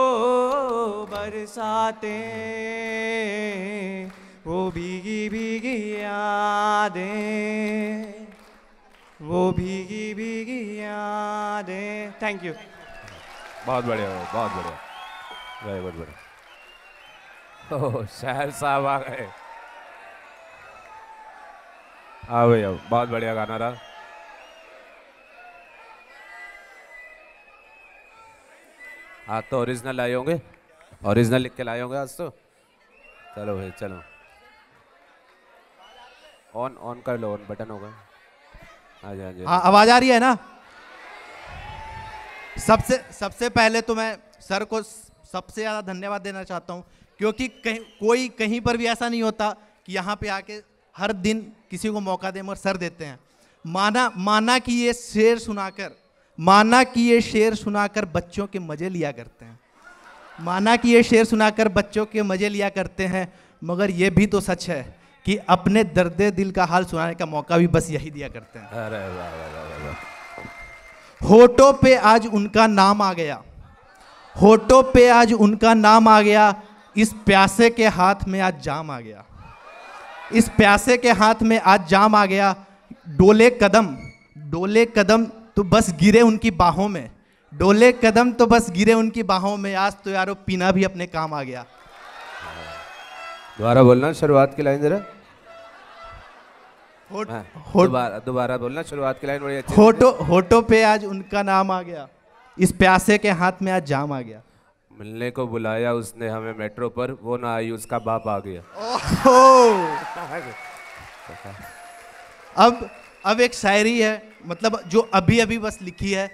बरसातें वो भीगी भीगी यादें वो भीगी भीगी यादें। Thank you. बहुत बढ़िया बहुत बढ़िया वेरी गुड बढ़िया। ओह शायर साहब आ गए। हाँ भैया बहुत बढ़िया गाना रहा। आज तो ओरिजिनल लाए होंगे ओरिजिनल लिख के लाए होंगे आज तो। चलो भाई चलो ऑन ऑन कर लो ऑन बटन होगा। हाँ जी हाँ जी हाँ आवाज आ रही है ना। सबसे पहले तो मैं सर को सबसे ज़्यादा धन्यवाद देना चाहता हूँ क्योंकि कोई कहीं पर भी ऐसा नहीं होता कि यहाँ पे आके हर दिन किसी को मौका दें और सर देते हैं। माना कि ये शेर सुनाकर बच्चों के मजे लिया करते हैं माना कि ये शेर सुनाकर बच्चों के मजे लिया करते हैं मगर ये भी तो सच है कि अपने दर्दे दिल का हाल सुनाने का मौका भी बस यही दिया करते हैं। अरे वाह वाह वाह। होठों पे आज उनका नाम आ गया होठों पे आज उनका नाम आ गया इस प्यासे के हाथ में आज जाम आ गया इस प्यासे के हाथ में आज जाम आ गया डोले कदम तो बस गिरे उनकी बाहों में डोले कदम तो बस गिरे उनकी बाहों में आज तो यारो पीना भी अपने काम आ गया। दोबारा बोलना शुरुआत की लाइन जरा। दोबारा बोलना शुरुआत की लाइन बड़ी अच्छी। होठों पे आज उनका नाम आ गया इस प्यासे के हाथ में आज जाम आ गया मिलने को बुलाया उसने हमें मेट्रो पर वो ना आई उसका बाप आ गया। अब एक शायरी है मतलब जो अभी अभी बस लिखी है।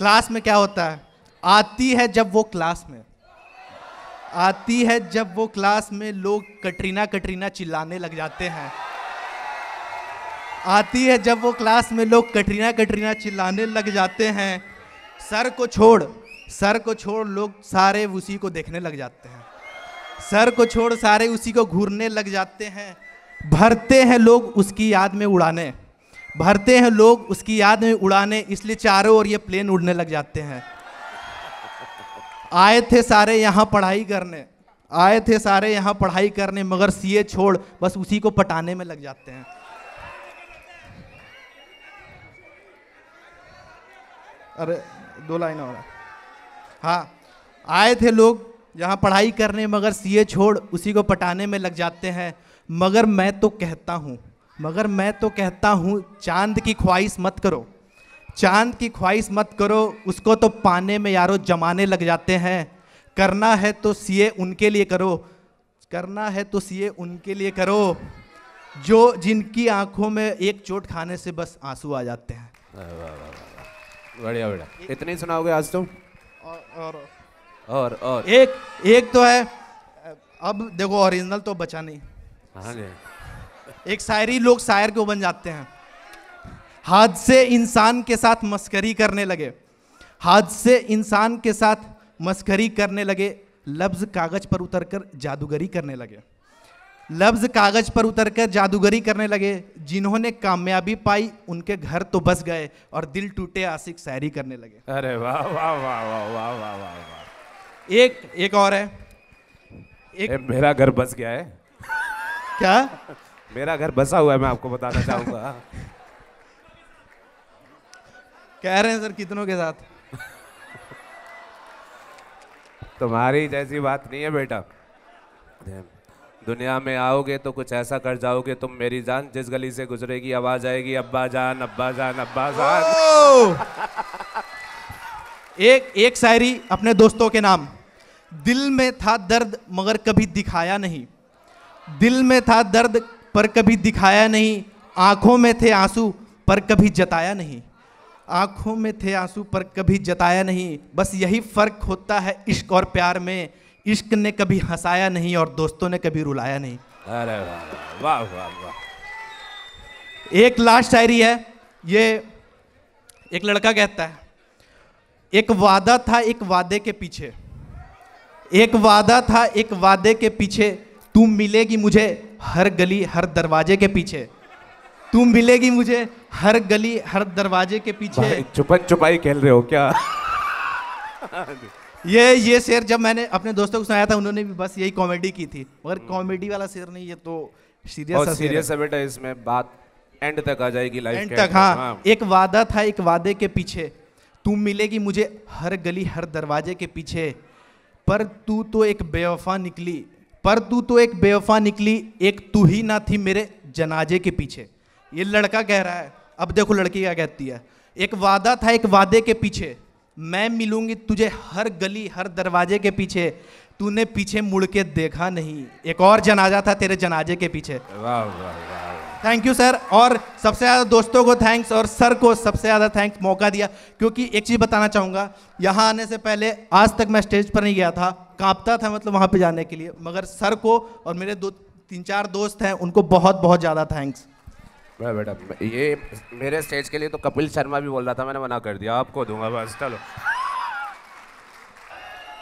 क्लास में क्या होता है आती है जब वो क्लास में लोग कटरीना चिल्लाने लग जाते हैं आती है जब वो क्लास में लोग कटरीना चिल्लाने लग जाते हैं सर को छोड़ लोग सारे उसी को देखने लग जाते हैं। सर को छोड़ सारे उसी को घूरने लग जाते हैं। भरते हैं लोग उसकी याद में उड़ाने, भरते हैं लोग उसकी याद में उड़ाने, इसलिए चारों ओर ये प्लेन उड़ने लग जाते हैं। आए थे सारे यहाँ पढ़ाई करने, आए थे सारे यहाँ पढ़ाई करने, मगर सीए छोड़ बस उसी को पटाने में लग जाते हैं। अरे 2 लाइन और। हाँ, आए थे लोग यहाँ पढ़ाई करने, मगर सीए छोड़ उसी को पटाने में लग जाते हैं। मगर मैं तो कहता हूँ चांद की ख्वाहिश मत करो, चांद की ख्वाहिश मत करो, उसको तो पाने में यारो जमाने लग जाते हैं। करना है तो सीए उनके लिए करो, करना है तो सीए उनके लिए करो, जो जिनकी आंखों में एक चोट खाने से बस आंसू आ जाते हैं। बढ़िया बढ़िया, इतने ही सुनाओगे आज तुम? और एक तो है, अब देखो ओरिजिनल तो बचा नहीं। हाँ जी। एक शायरी, लोग शायर क्यों बन जाते हैं? हाथ से इंसान के साथ मस्करी करने लगे, हाथ से इंसान के साथ मस्करी करने लगे, लफ्ज कागज पर उतरकर जादूगरी करने लगे, लफ्ज कागज पर उतरकर जादूगरी करने लगे। जिन्होंने कामयाबी पाई उनके घर तो बस गए और दिल टूटे आशिक शायरी करने लगे। अरे वाह वाह वाह वाह वाह वाह वाह। एक और है, मेरा घर बस गया है। क्या? मेरा घर बसा हुआ है, मैं आपको बताना चाहूंगा। कह रहे हैं सर कितनों के साथ? तुम्हारी जैसी बात नहीं है बेटा। दुनिया में आओगे तो कुछ ऐसा कर जाओगे तुम मेरी जान, जिस गली से गुजरेगी आवाज आएगी अब्बा जान अब्बा जान अब्बा जान। एक शायरी अपने दोस्तों के नाम। दिल में था दर्द मगर कभी दिखाया नहीं, दिल में था दर्द पर कभी दिखाया नहीं, आंखों में थे आंसू पर कभी जताया नहीं, आंखों में थे आंसू पर कभी जताया नहीं। बस यही फर्क होता है इश्क और प्यार में, इश्क ने कभी हंसाया नहीं और दोस्तों ने कभी रुलाया नहीं। अरे वाह वाह वाह वाह। एक लास्ट शायरी है, ये एक लड़का कहता है, एक वादा था एक वादे के पीछे, एक वादा था एक वादे के पीछे, तू मिलेगी मुझे हर गली हर दरवाजे के पीछे, तू मिलेगी मुझे हर गली हर दरवाजे के पीछे। छुपन छुपाई खेल रहे हो क्या? ये शेर जब मैंने अपने दोस्तों को सुनाया था, उन्होंने भी बस यही कॉमेडी की थी, मगर कॉमेडी वाला शेर नहीं, ये तो सीरियस है बेटा। इसमें बात एंड तक आ जाएगी, लाइफ एंड तक। हाँ, एक वादा था एक वादे के पीछे, तू मिलेगी मुझे हर गली हर दरवाजे के पीछे, पर तू तो एक बेवफा निकली, पर तू तो एक बेवफा निकली, एक तू ही ना थी मेरे जनाजे के पीछे। ये लड़का कह रहा है। अब देखो लड़की क्या कहती है, एक वादा था एक वादे के पीछे, मैं मिलूंगी तुझे हर गली हर दरवाजे के पीछे, तूने पीछे मुड़ के देखा नहीं, एक और जनाजा था तेरे जनाजे के पीछे। वाह वाह वाह। थैंक यू सर, और सबसे ज़्यादा दोस्तों को थैंक्स और सर को सबसे ज़्यादा थैंक्स, मौका दिया। क्योंकि एक चीज़ बताना चाहूँगा, यहाँ आने से पहले आज तक मैं स्टेज पर नहीं गया था, कांपता था मतलब वहाँ पे जाने के लिए, मगर सर को और मेरे 2-3-4 दोस्त हैं उनको बहुत बहुत ज़्यादा थैंक्स। बेटा ये मेरे स्टेज के लिए तो कपिल शर्मा भी बोल रहा था, मैंने मना कर दिया, आपको दूंगा बस। चलो।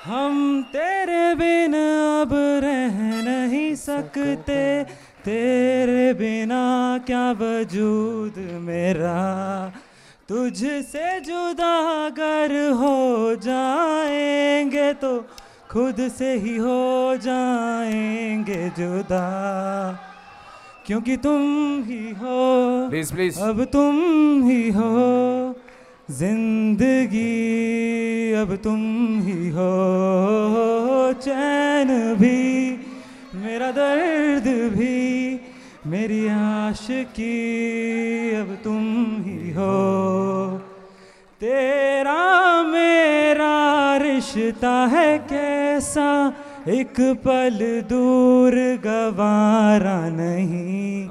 हम तेरे बिना अब रह नहीं सकते, तेरे बिना क्या वजूद मेरा, तुझसे जुदा अगर हो जाएंगे तो खुद से ही हो जाएंगे जुदा, क्योंकि तुम ही हो, प्लीज प्लीज, अब तुम ही हो जिंदगी, अब तुम ही हो चैन भी, मेरा दर्द भी, मेरी आशिकी, अब तुम ही हो। तेरा मेरा रिश्ता है कैसा, एक पल दूर गवारा नहीं,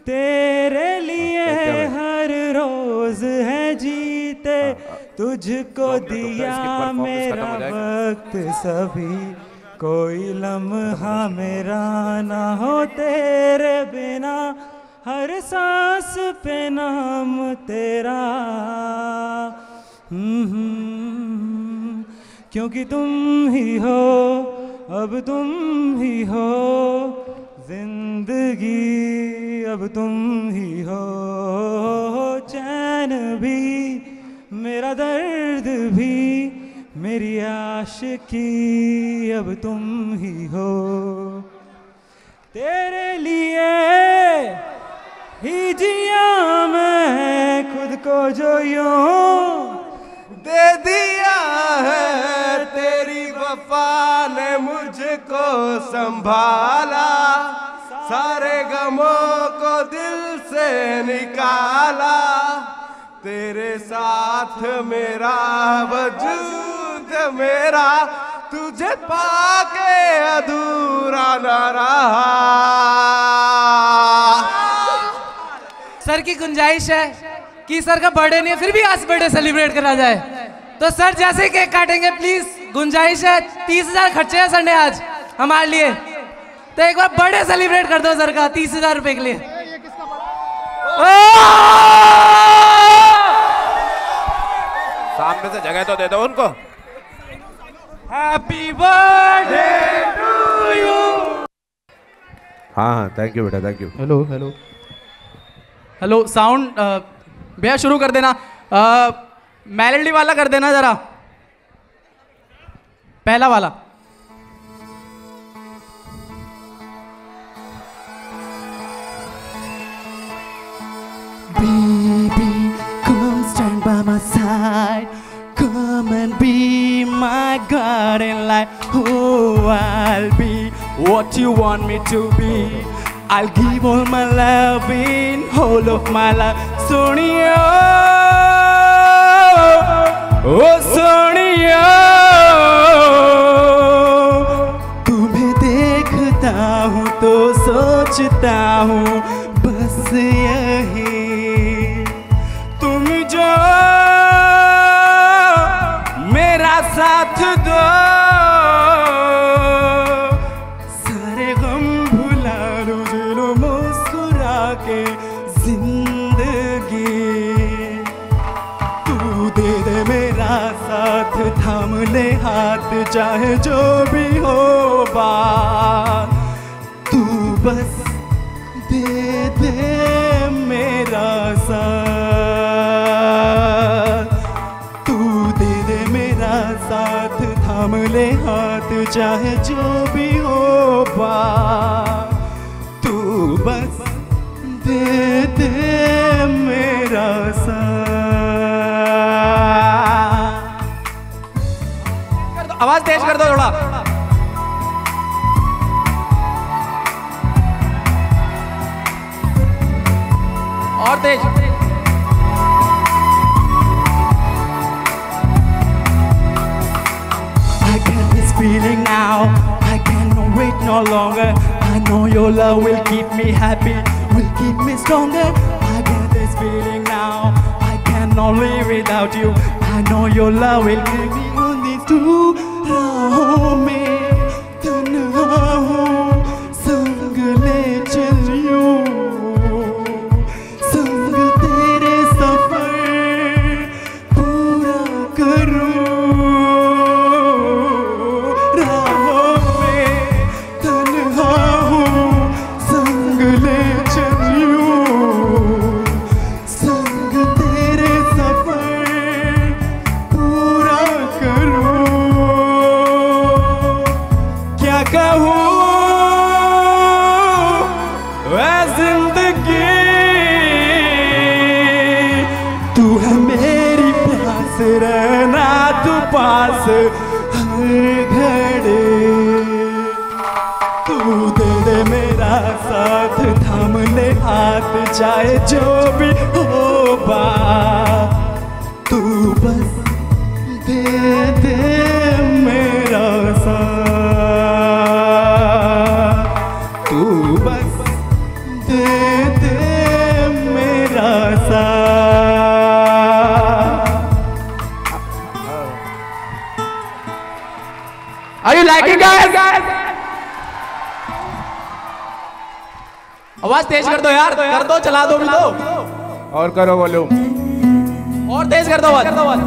तेरे लिए हर रोज है जीते, तुझको दिया मेरा वक्त सभी, कोई लम्हा मेरा ना हो तेरे बिना, हर सांस पे नाम तेरा। क्योंकि तुम ही हो, अब तुम ही हो जिंदगी, अब तुम ही हो चैन भी, मेरा दर्द भी, मेरी आशिकी, अब तुम ही हो। तेरे लिए ही जिया मैं खुद को जो यूं दे दिया है, तेरी वफा ने मुझको संभाला, सारे गमों को दिल से निकाला, तेरे साथ मेरा वजूद मेरा तुझे पाके अधूरा न रहा। सर की गुंजाइश है कि सर का बर्थडे नहीं है फिर भी आज बर्थडे सेलिब्रेट करा जाए, तो सर जैसे ही केक काटेंगे प्लीज, गुंजाइश है। 30,000 खर्चे हैं सर ने आज हमारे लिए, तो एक बार बर्थडे सेलिब्रेट कर दो सर का 30,000 रुपए के लिए। सामने से जगह तो दे दो उनको। Happy birthday to you. हाँ थैंक यू बेटा, thank you. Hello hello hello, sound भैया शुरू कर देना, मेलोडी वाला कर देना जरा, पहला वाला। Baby, come stand by my side, come and be my guardian light. Oh, I'll be what you want me to be. I'll give all my love in whole of my life. Sonia, oh Sonia, तुम्हें देखता हूँ तो सोचता हूँ बस यही, तुम जो मेरा साथ दो, सारे गम भुला दो, जिलो मुस्कुरा के जिंदगी, तू दे दे मेरा साथ, थाम ले हाथ, चाहे जो भी हो बात, तू बस दे दे मेरा साथ, तू दे दे मेरा साथ, थाम ले हाथ, चाहे जो भी हो बात, तू बस दे दे मेरा साथ। आवाज तेज कर दो थोड़ा। और तेज। I get this feeling now, I cannot wait no longer. I know your love will keep me happy, will keep me stronger. I get this feeling now, I cannot live without you. I know your love will keep me on these two राहों में तन्हा हूँ, संग ले चलियो, संग तेरे सफर पूरा करूँ, राहों में तन्हा हूँ, संग ले चलियो, संग तेरे सफर पूरा करूँ, क्या कहूँ वह जिंदगी, तू है मेरी प्यास, रहना तू पास हर घड़ी, तू दे दे मेरा साथ, थाम ले हाथ, चाहे जो भी हो बात, तू बस दे दे मेरा साथ, तू बस दे दे मेरा साथ। Are you liking guys? आवाज तेज कर दो यार, कर दो, चला दो भी दो, और करो वॉल्यूम, और तेज कर दो आवाज।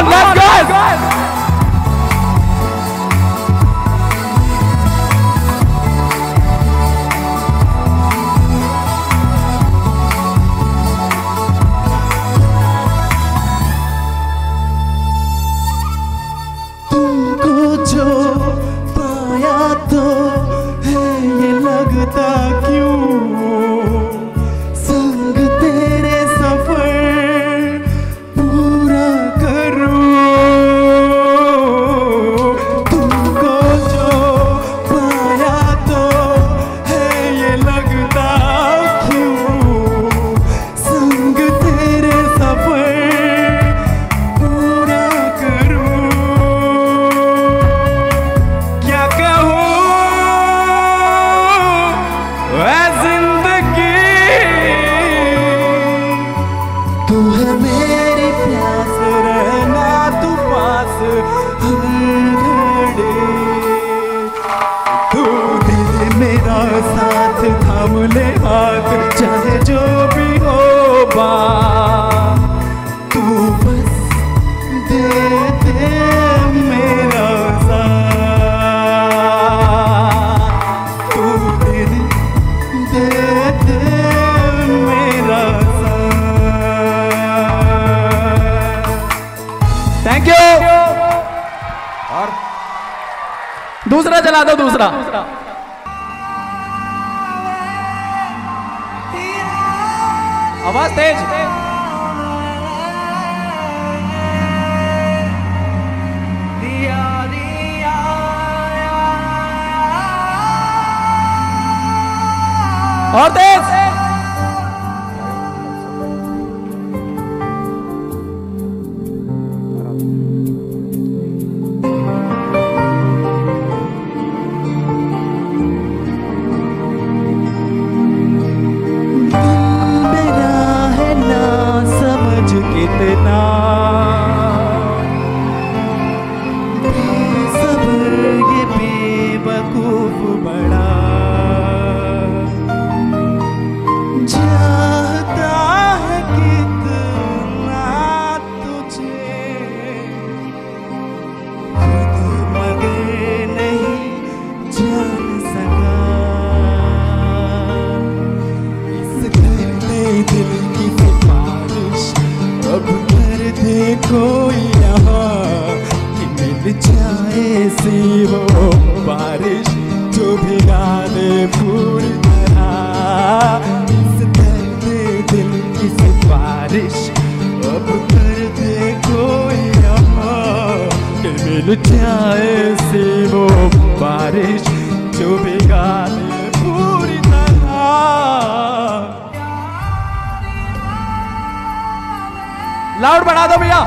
on, let's go. दूसरा चला दो, दूसरा आवाज तेज। और तेज। लाउड बढ़ा दो भैया।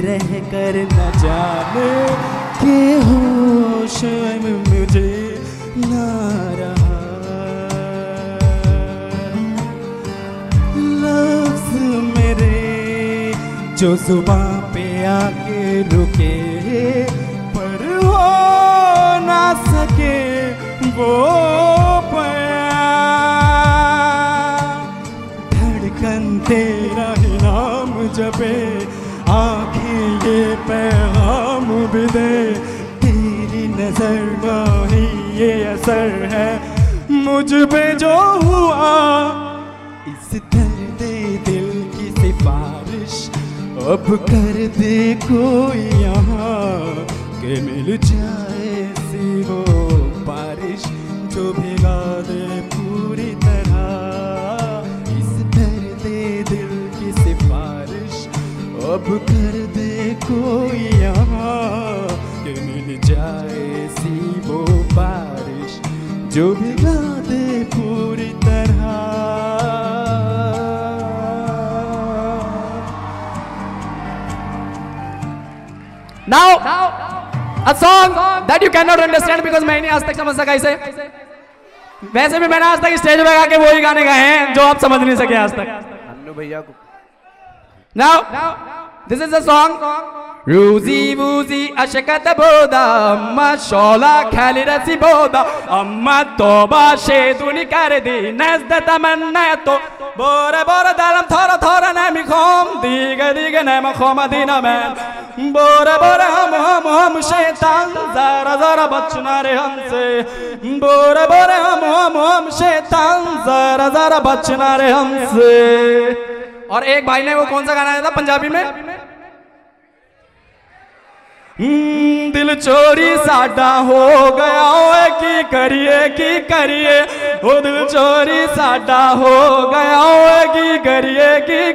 रहकर न जाने के होश में मुझे ना रहा, लफ्ज़ मेरे जो जुबां पे आके रुके पर हो ना सके वो धड़कन तेरा ही नाम जपे, आँखें ये पैगाम भी दे, तेरी नजर में ही ये असर है मुझ पे जो हुआ। इस दर्द दिल की सिफारिश अब कर दे कोई यहाँ, के मिल जाए सी वो बारिश जो भिगा दे पूरी तरह। इस दर्द दिल की सिफारिश अब कर दे कोई यहाँ, कि मिल जाए सी वो बारिश जो भिगा दे पूरी Now, a song that you cannot understand because मैं नहीं आज तक समझ सका इसे. वैसे भी मैंने आज तक स्टेज पे गा के वही गाने गाए हैं जो आप समझ नहीं सके आज तक. अन्नू भैया को. Now, this is a song. Ruzi wuzi ashkata boda, amma shola khali rasi boda, amma toba sheduni kardi, nazda tamanna to. Bora bora dalam thora thora na mikhom, diga diga na makhom adina man. Bora bora hum shaitan, zara zara bachna re humse. Bora bora hum shaitan, zara zara bachna re humse. और एक भाई ने वो कौन सा गाना आया था पंजाबी में? दिल चोरी साडा हो गया ओए की करिए ओ दिल चोरी साडा हो गया ओए की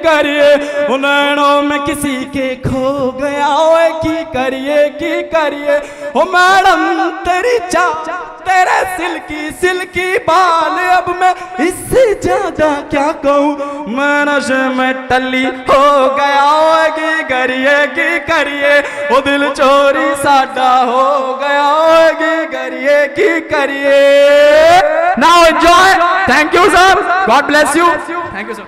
करिए ओ नैनों में किसी के खो गया ओए की करिए ओ मैडम तेरी तेरे सिल्की बाल अब मैं इससे ज्यादा क्या कहूँ मैं नशे में टल्ली हो गया ओए की करिए ओ दिल चोरी साडा हो गया ओए की करिए. Now enjoy. Thank you sir. God bless you. Thank you sir.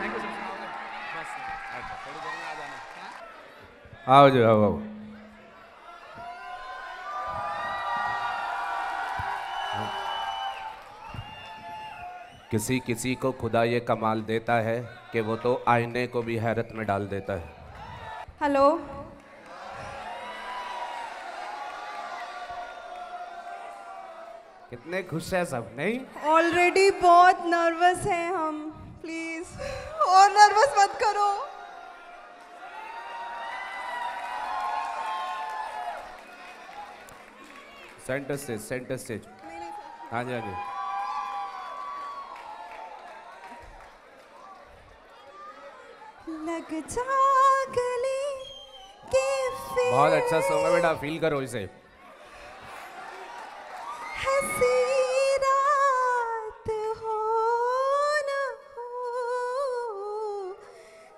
आओ जो आओ. किसी को खुदा ये कमाल देता है कि वो तो आईने को भी हैरत में डाल देता है. हेलो. कितने खुश है सब नहीं? ऑलरेडी बहुत नर्वस हैं हम. प्लीज और नर्वस मत करो. Centre stage. हाँ जी हाँ जी. लग जा गले के फिर. बहुत अच्छा सॉन्ग है बेटा, फील करो इसे. हंसी रात हो न हो,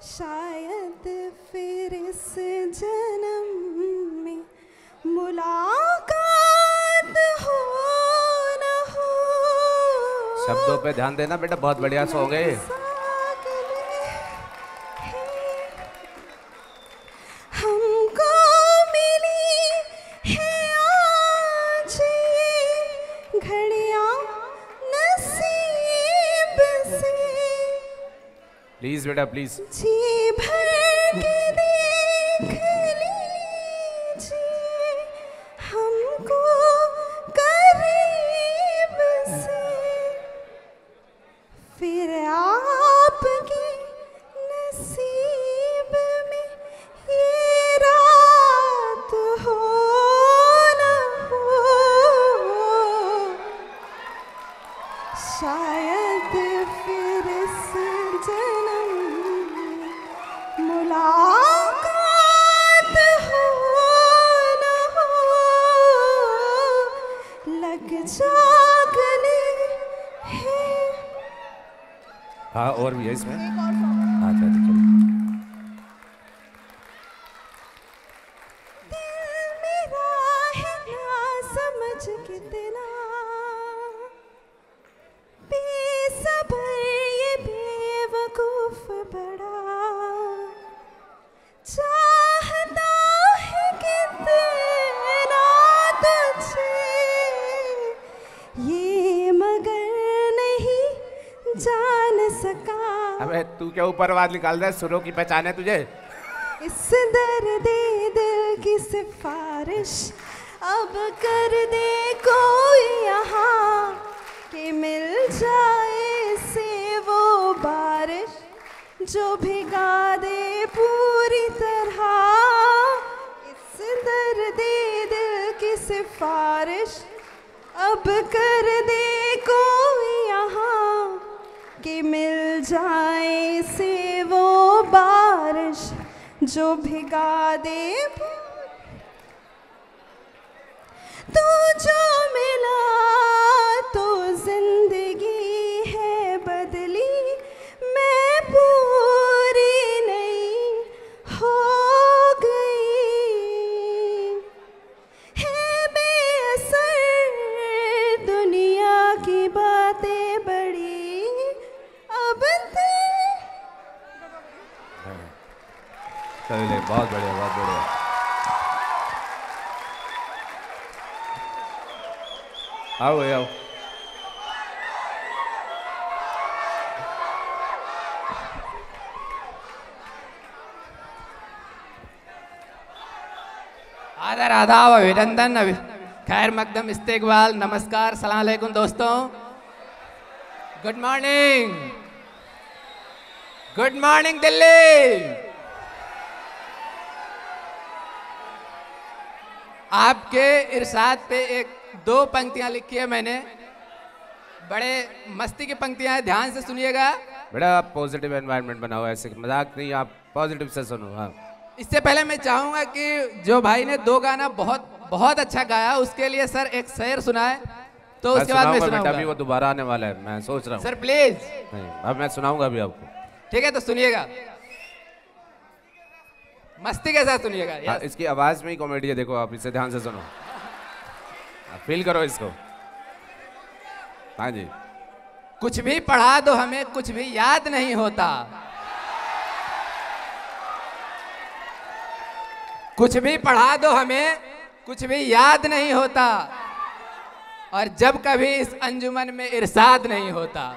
शायद फिर इस जन्म में मुलाकात हो न हो. शब्दों पे ध्यान देना बेटा, बहुत बढ़िया सॉन्ग है. प्लीज बेटा प्लीज. जी भर के देख लीजिए हमको करीब से, फिर आपके नसीब में ये रात हो न हो, शायद फिर इस जन्म मुलाकात हो न हो. लग जा गले हैं. हाँ और भी है इसमें. अच्छा चलो. दिल मेरा है ना समझ कितना बेसब्र ये बेवकूफ बड़ा, चाहता है कितना तुझे ये मगर नहीं जान सका. अबे तू क्या ऊपर आवाज निकाल रहा है? सुरों की पहचान है तुझे? इस दर्द दिल की सिफारिश अब कर दे कोई यहाँ, कि मिल जाए से वो बारिश जो भिगा दे पूरी तरह. इस दर्द दिल की सिफारिश अब कर दे कोई यहाँ, कि मिल जाए से वो बारिश जो भिगा दे. तू जो मिला तो जिंदगी है बदली, मैं पूरी नहीं हो गई. चलिए, बहुत बढ़िया, बहुत बढ़िया। आओ आओ। आदर आदाब अभिनंदन खैर मकदम इस्तेकबाल नमस्कार सलाम अलैकुम दोस्तों। Good morning Delhi. आपके इरशाद पे एक दो पंक्तियां लिखी है मैंने, बड़े मस्ती की पंक्तियां हैं, ध्यान से सुनिएगा। बड़ा पॉजिटिव एनवायरनमेंट बना हुआ है, ऐसे मजाक नहीं, आप पॉजिटिव से सुनो। हाँ, इससे पहले मैं चाहूंगा कि जो भाई ने दो गाना बहुत अच्छा गाया, उसके लिए सर एक शेर सुनाए, तो उसके बाद मैं सुनाऊंगा। अभी वो दोबारा आने वाला है, मैं सोच रहा हूँ। Sir please. नहीं, अब मैं सुनाऊंगा अभी आपको। ठीक है, तो सुनिएगा, मस्ती के साथ सुनिएगा। हाँ, इसकी आवाज में ही कॉमेडी है, देखो आप इसे ध्यान से सुनो, फील करो इसको। हाँ जी। कुछ भी पढ़ा दो हमें कुछ भी याद नहीं होता, कुछ भी पढ़ा दो हमें कुछ भी याद नहीं होता, और जब कभी इस अंजुमन में इरशाद नहीं होता।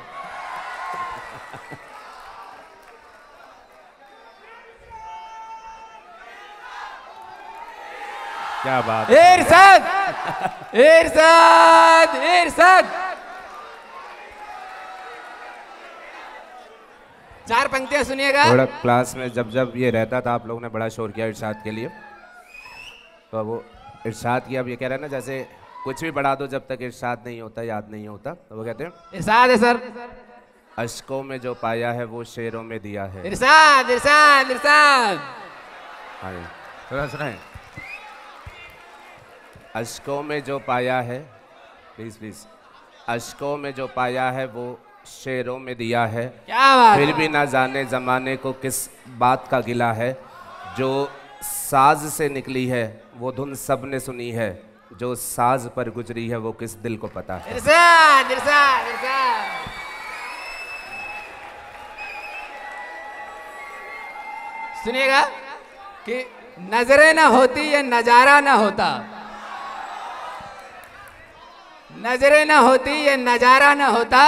क्या बात। इरशाद इरशाद इरशाद। चार पंक्तियां सुनिएगा। थोड़ा क्लास में जब ये रहता था, आप लोगों ने बड़ा शोर किया इरशाद के लिए, तो वो इरशाद की अब ये कह रहे हैं ना, जैसे कुछ भी पढ़ा दो जब तक इरशाद नहीं होता, याद नहीं होता, तो वो कहते हैं इरशाद है सर। अश्कों में जो पाया है वो शेरों में दिया है। इरशाद इरशाद इरशाद। हाँ जी, थोड़ा सुनाएं। अश्कों में जो पाया है, प्लीज प्लीज, अश्कों में जो पाया है वो शेरों में दिया है। क्या बात। फिर भी ना जाने जमाने को किस बात का गिला है, जो साज से निकली है वो धुन सब ने सुनी है, जो साज पर गुजरी है वो किस दिल को पता है। इरशाद इरशाद इरशाद। सुनिएगा कि नजरें ना होती ये नजारा ना होता, नजरें ना होती ये नजारा ना होता,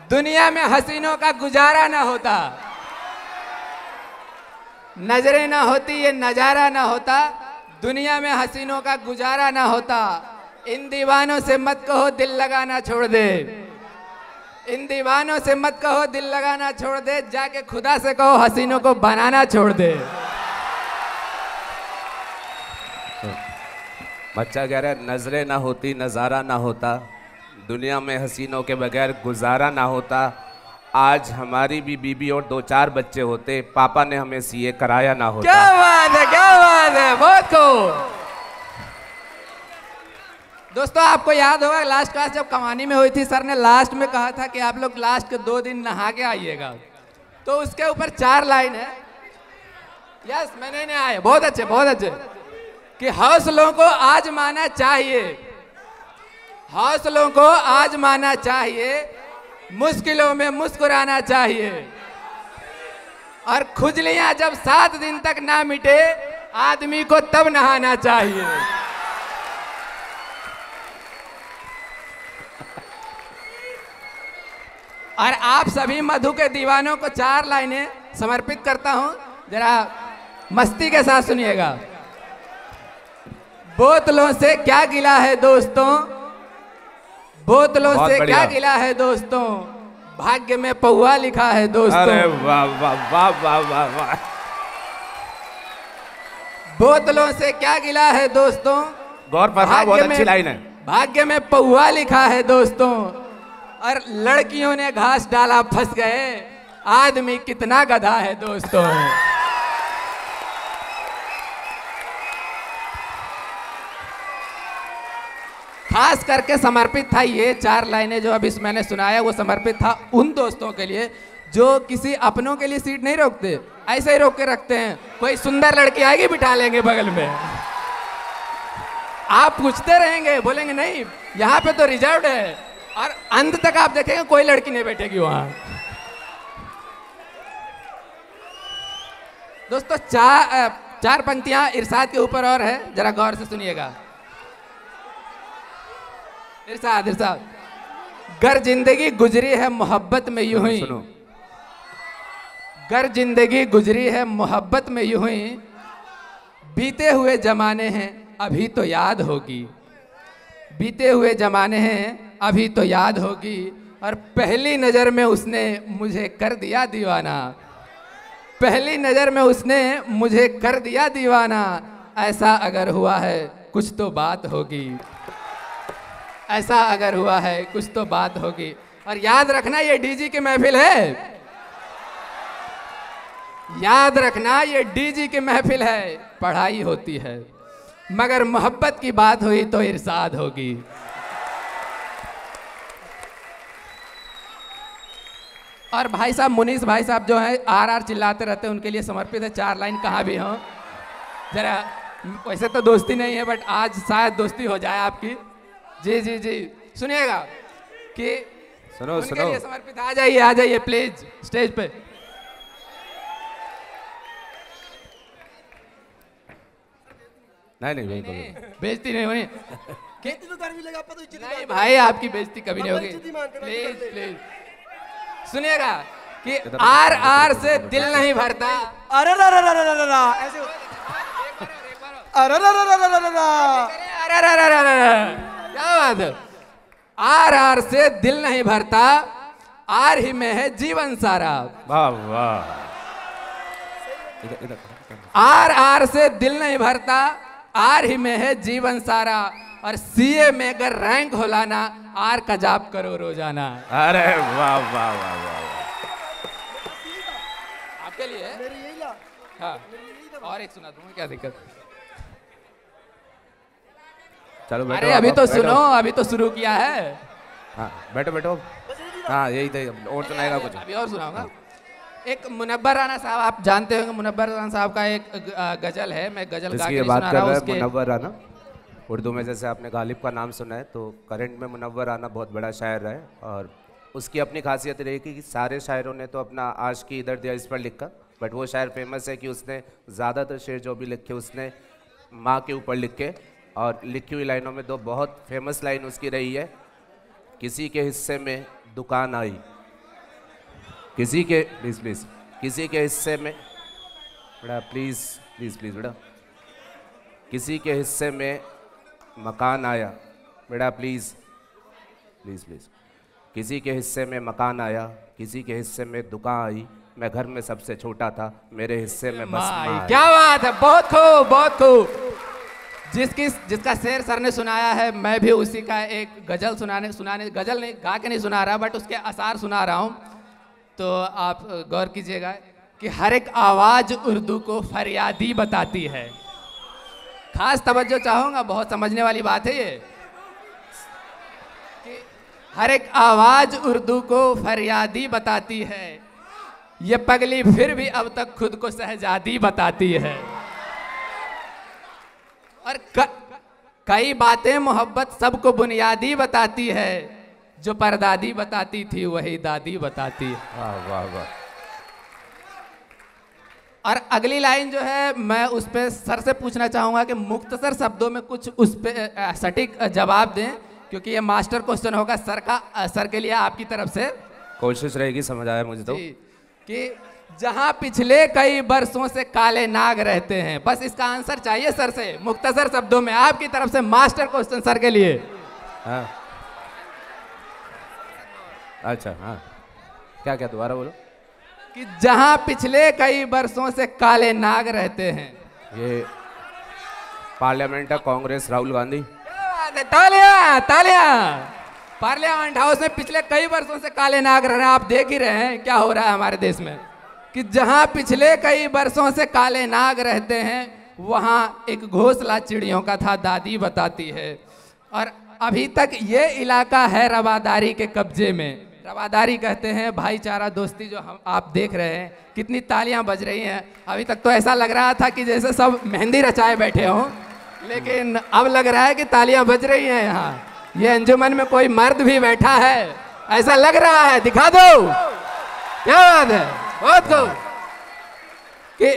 दुनिया में हसीनों का गुजारा ना होता। नजरें ना होती ये नजारा ना होता, दुनिया में हसीनों का गुजारा ना होता। इन दीवानों से मत कहो दिल लगाना छोड़ दे, इन दीवानों से मत कहो दिल लगाना छोड़ दे, जाके खुदा से कहो हसीनों को बनाना छोड़ दे। बच्चा कह रहा है नजरें ना होती नज़ारा ना होता, दुनिया में हसीनों के बगैर गुजारा ना होता। आज हमारी भी बीबी और 2-4 बच्चे होते, पापा ने हमें सीए कराया ना होता। क्या बात है, क्या बात है, बहुत खूब। दोस्तों आपको याद होगा लास्ट क्लास जब कमानी में हुई थी, सर ने लास्ट में कहा था कि आप लोग लास्ट के 2 दिन नहा के आइएगा, तो उसके ऊपर 4 लाइन है। यस, मैंने नहीं आए, बहुत अच्छे बहुत अच्छे। कि हौसलों को आजमाना चाहिए, हौसलों को आजमाना चाहिए, मुश्किलों में मुस्कुराना चाहिए, और खुजलियां जब 7 दिन तक ना मिटे आदमी को तब नहाना चाहिए। और आप सभी मधु के दीवानों को 4 लाइनें समर्पित करता हूं, जरा मस्ती के साथ सुनिएगा। बोतलों से क्या गिला है दोस्तों, बोतलों से क्या गिला है दोस्तों, भाग्य में पौआ लिखा है दोस्तों। अरे वाह वाह वाह वाह वाह वाह। बोतलों से क्या गिला है दोस्तों, गौर फरमा, बहुत अच्छी लाइन है। भाग्य में पौआ लिखा है दोस्तों, और लड़कियों ने घास डाला फंस गए, आदमी कितना गधा है दोस्तों। खास करके समर्पित था ये 4 लाइनें जो अभी मैंने सुनाया, वो समर्पित था उन दोस्तों के लिए जो किसी अपनों के लिए सीट नहीं रोकते, ऐसे ही रोक के रखते हैं। कोई सुंदर लड़की आएगी बिठा लेंगे बगल में, आप पूछते रहेंगे, बोलेंगे नहीं यहाँ पे तो रिजर्व है, और अंत तक आप देखेंगे कोई लड़की नहीं बैठेगी वहां। दोस्तों चार पंक्तियां इरशाद के ऊपर और है, जरा गौर से सुनिएगा। इरशाद इरशाद। गर जिंदगी गुजरी है मोहब्बत में यूं ही, गर जिंदगी गुजरी है मोहब्बत में यूं ही, बीते हुए जमाने हैं अभी तो याद होगी, बीते हुए जमाने हैं अभी तो याद होगी, और पहली नज़र में उसने मुझे कर दिया दीवाना, पहली नज़र में उसने मुझे कर दिया दीवाना, ऐसा अगर हुआ है कुछ तो बात होगी, ऐसा अगर हुआ है कुछ तो बात होगी। और याद रखना ये डीजी की महफिल है, याद रखना ये डीजी की महफिल है, पढ़ाई होती है मगर मोहब्बत की बात हुई तो इरशाद होगी। और भाई साहब मुनीस भाई साहब जो हैं आर चिल्लाते रहते हैं, उनके लिए समर्पित है 4 लाइन कहाँ भी हों। जरा वैसे तो दोस्ती नहीं है बट आज शायद दोस्ती हो जाए आपकी। जी जी जी सुनिएगा कि सुनो उनके सुनो लिए समर्पित। आ जाइए प्लीज स्टेज पे। नहीं बेइज्जती नहीं होनी। नहीं भाई आपकी बेइज्जती कभी नहीं होगी। प्लीज प्लीज सुनिएगा कि आर से दिल नहीं भरता। अरे ऐसे क्या बात है। आर से दिल नहीं भरता, आर ही में है जीवन सारा। वाह वाह। आर से दिल नहीं भरता, आर ही में है जीवन सारा, और सीए में अगर रैंक हो लाना, आर का जाप करो रोजाना। अरे वाह वाह वाह वाह। आपके लिए हाँ और एक सुना दूंगा, क्या दिक्कत। चलो बैठो। अरे अभी तो सुनो, अभी तो शुरू किया है। हाँ बैठो बैठो। हाँ यही थे, और सुनाएगा कुछ। अभी और सुनाऊंगा। एक मुनव्वर राना साहब, आप जानते होंगे मुनव्वर राना साहब का एक गजल है, मैं गजल गा के बात सुना कर रहा रहे हूँ। हैं मुनव्वर राना। उर्दू में जैसे आपने गालिब का नाम सुना है, तो करंट में मुनव्वर राना बहुत बड़ा शायर है, और उसकी अपनी खासियत रही कि सारे शायरों ने तो अपना आशिकी इधर दिया इस पर लिखा, बट वो शायर फेमस है कि उसने ज़्यादातर शेर जो भी लिखे उसने माँ के ऊपर लिखे। और लिखी हुई लाइनों में 2 बहुत फेमस लाइन उसकी रही है। किसी के हिस्से में दुकान आई, किसी के प्लीज़ किसी के हिस्से में बेटा प्लीज़ बेटा, किसी के हिस्से में मकान आया बेटा प्लीज़, किसी के हिस्से में मकान आया, किसी के हिस्से में दुकान आई, मैं घर में सबसे छोटा था, मेरे हिस्से में बस माँ आई। क्या बात है, बहुत खूब बहुत खूब। जिसका शेर सर ने सुनाया है, मैं भी उसी का एक गजल सुनाने गजल नहीं गा के नहीं सुना रहा बट उसके असार सुना रहा हूँ। तो आप गौर कीजिएगा कि हर एक आवाज़ उर्दू को फरियादी बताती है। खास तवज्जो चाहूँगा, बहुत समझने वाली बात है ये कि हर एक आवाज़ उर्दू को फरियादी बताती है, ये पगली फिर भी अब तक खुद को शहजादी बताती है। और कई बातें मोहब्बत सबको बुनियादी बताती है, जो परदादी बताती थी वही दादी बताती है। वाह वाह वाह। और अगली लाइन जो है मैं उस पर सर से पूछना चाहूँगा कि मुख्तसर शब्दों में कुछ उस पर सटीक जवाब दें, क्योंकि ये मास्टर क्वेश्चन होगा सर के लिए आपकी तरफ से। कोशिश रहेगी, समझ आया मुझे तो। कि जहाँ पिछले कई बरसों से काले नाग रहते हैं, बस इसका आंसर चाहिए सर से मुख्तसर शब्दों में आपकी तरफ से। मास्टर क्वेश्चन सर के लिए। हाँ अच्छा हाँ क्या दोबारा बोलो। कि जहाँ पिछले कई बरसों से काले नाग रहते हैं। ये पार्लियामेंट है, कांग्रेस, राहुल गांधी। तालियां तालियां। पार्लियामेंट हाउस में पिछले कई वर्षों से काले नाग रह रहे हैं। आप देख ही रहे हैं क्या हो रहा है हमारे देश में, कि जहाँ पिछले कई वर्षों से काले नाग रहते हैं, वहाँ एक घोंसला चिड़ियों का था, दादी बताती है। और अभी तक ये इलाका है रवादारी के कब्जे में। रवादारी कहते हैं भाईचारा, दोस्ती, जो हम आप देख रहे हैं। कितनी तालियां बज रही हैं। अभी तक तो ऐसा लग रहा था कि जैसे सब मेहंदी रचाए बैठे हों, लेकिन अब लग रहा है कि तालियां बज रही हैं। यहाँ ये अंजुमन में कोई मर्द भी बैठा है, ऐसा लग रहा है। दिखा दो, क्या बात है, बहुत खूब। कि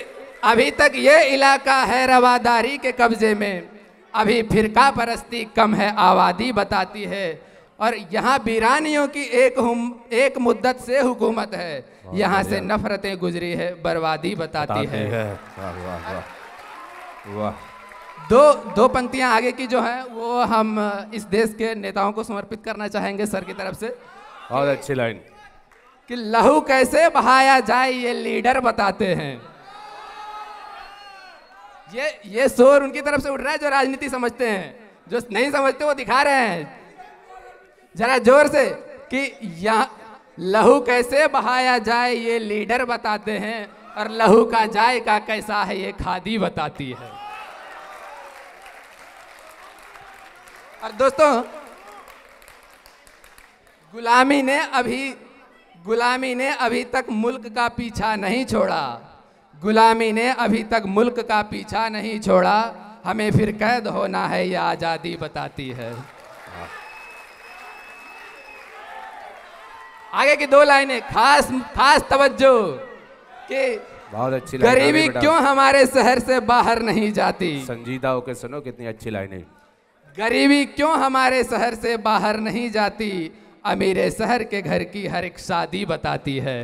अभी तक ये इलाका है रवादारी के कब्जे में, अभी फिरका परस्ती कम है आबादी बताती है, और यहाँ वीरानियों की एक मुद्दत से हुकूमत है, यहाँ से नफरतें गुजरी है बर्बादी बताती है। वाह। दो पंक्तियाँ आगे की जो है वो हम इस देश के नेताओं को समर्पित करना चाहेंगे सर की तरफ से। बहुत अच्छी लाइन। कि लहू कैसे बहाया जाए ये लीडर बताते हैं। ये शोर उनकी तरफ से उठ रहा है जो राजनीति समझते हैं, जो नहीं समझते वो दिखा रहे हैं जरा जोर से कि यहाँ लहू कैसे बहाया जाए ये लीडर बताते हैं, और लहू का जायका कैसा है ये खादी बताती है। और दोस्तों, गुलामी ने अभी तक मुल्क का पीछा नहीं छोड़ा, गुलामी ने अभी तक मुल्क का पीछा नहीं छोड़ा, हमें फिर कैद होना है ये आज़ादी बताती है। आगे की 2 लाइनें खास तवज्जो कि बहुत अच्छी गरीबी क्यों हमारे शहर से बाहर नहीं जाती। संजीदा होकर सुनो, कितनी अच्छी लाइनें। गरीबी क्यों हमारे शहर से बाहर नहीं जाती, अमीरे शहर के घर की हर एक शादी बताती है।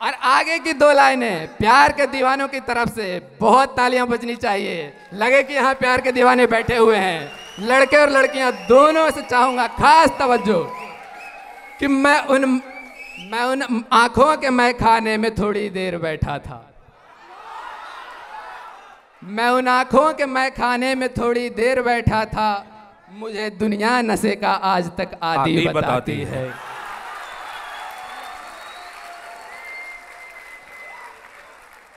और आगे की 2 लाइनें प्यार के दीवानों की तरफ से बहुत तालियां बजनी चाहिए। लगे कि यहाँ प्यार के दीवाने बैठे हुए हैं, लड़के और लड़कियां दोनों से चाहूंगा खास तवज्जो कि मैं उन आंखों के मैखाने में थोड़ी देर बैठा था, मैं उन आंखों के मैखाने में थोड़ी देर बैठा था, मुझे दुनिया नशे का आज तक आदी बताती है।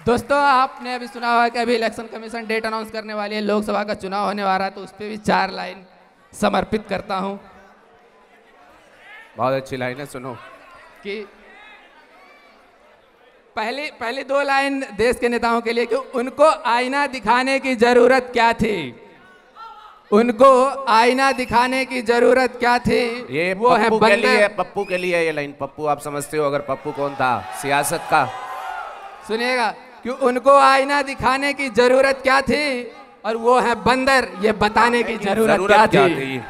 दोस्तों, आपने अभी सुना हुआ कि अभी इलेक्शन कमीशन डेट अनाउंस करने वाली है, लोकसभा का चुनाव होने वाला है, तो उस पर भी 4 लाइन समर्पित करता हूं। बहुत अच्छी लाइन है, सुनो। कि पहली 2 लाइन देश के नेताओं के लिए कि उनको आईना दिखाने की जरूरत क्या थी, उनको आईना दिखाने की जरूरत क्या थी। ये वो है पप्पू के लिए ये लाइन। पप्पू आप समझते हो अगर पप्पू कौन था सियासत का? सुनिएगा कि उनको आईना दिखाने की जरूरत क्या थी, और वो है बंदर ये बताने की जरूरत क्या थी।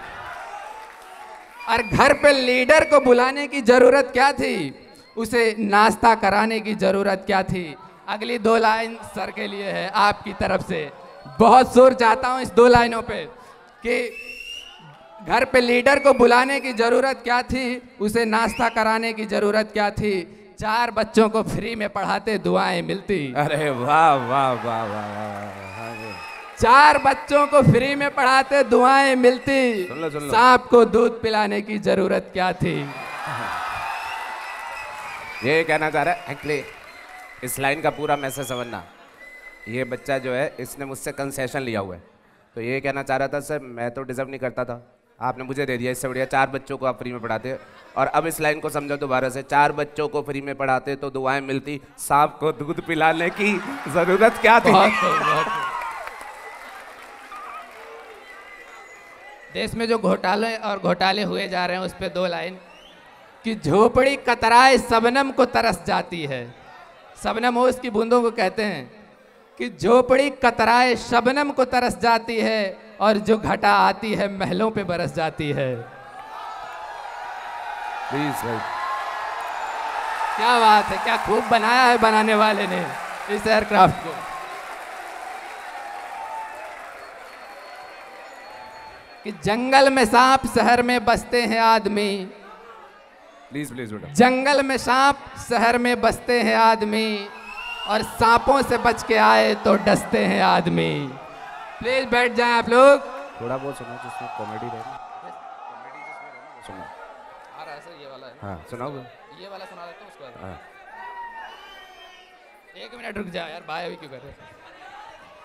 और घर पे लीडर को बुलाने की जरूरत क्या थी, उसे नाश्ता कराने की जरूरत क्या थी। अगली 2 लाइन सर के लिए है आपकी तरफ से। बहुत जोर चाहता हूं इस 2 लाइनों पे कि घर पे लीडर को बुलाने की जरूरत क्या थी, उसे नाश्ता कराने की जरूरत क्या थी। 4 बच्चों को फ्री में पढ़ाते दुआएं मिलती। अरे वाह वाह वाह वाह। 4 बच्चों को फ्री में पढ़ाते दुआएं मिलती। सुन लो। सांप को दूध पिलाने की जरूरत क्या थी। ये कहना चाह रहा है एक्चुअली, इस लाइन का पूरा मैसेज समझना। ये बच्चा जो है इसने मुझसे कंसेशन लिया हुआ है, तो ये कहना चाह रहा था सर मैं तो डिजर्व नहीं करता था, आपने मुझे दे दिया, इससे बढ़िया 4 बच्चों को आप फ्री में पढ़ाते। और अब इस लाइन को समझो दोबारा से, 4 बच्चों को फ्री में पढ़ाते तो दुआएं मिलती, सांप को दूध पिलाने की जरूरत क्या थी। देश में जो घोटाले हुए जा रहे हैं उस पर 2 लाइन कि झोपड़ी कतराए शबनम को तरस जाती है। शबनम हो उसकी बूंदों को कहते हैं कि झोपड़ी कतराए शबनम को तरस जाती है, और जो घटा आती है महलों पे बरस जाती है। प्लीज भाई, क्या बात है, क्या खूब बनाया है बनाने वाले ने इस एयरक्राफ्ट को। कि जंगल में सांप शहर में बसते हैं आदमी, प्लीज बेटा। जंगल में सांप शहर में बसते हैं आदमी, और सांपों से बच के आए तो डसते हैं आदमी। प्लीज बैठ जाएं आप लोग। थोड़ा बहुत सुनो जिसमें कॉमेडी रहे। सुनो आ रहा है सर, ये वाला है। हाँ सुनाओ। ये वाला सुना देता हूँ उसके बाद। हाँ। 1 मिनट रुक जाओ यार, भाई अभी क्यों कर रहे हैं।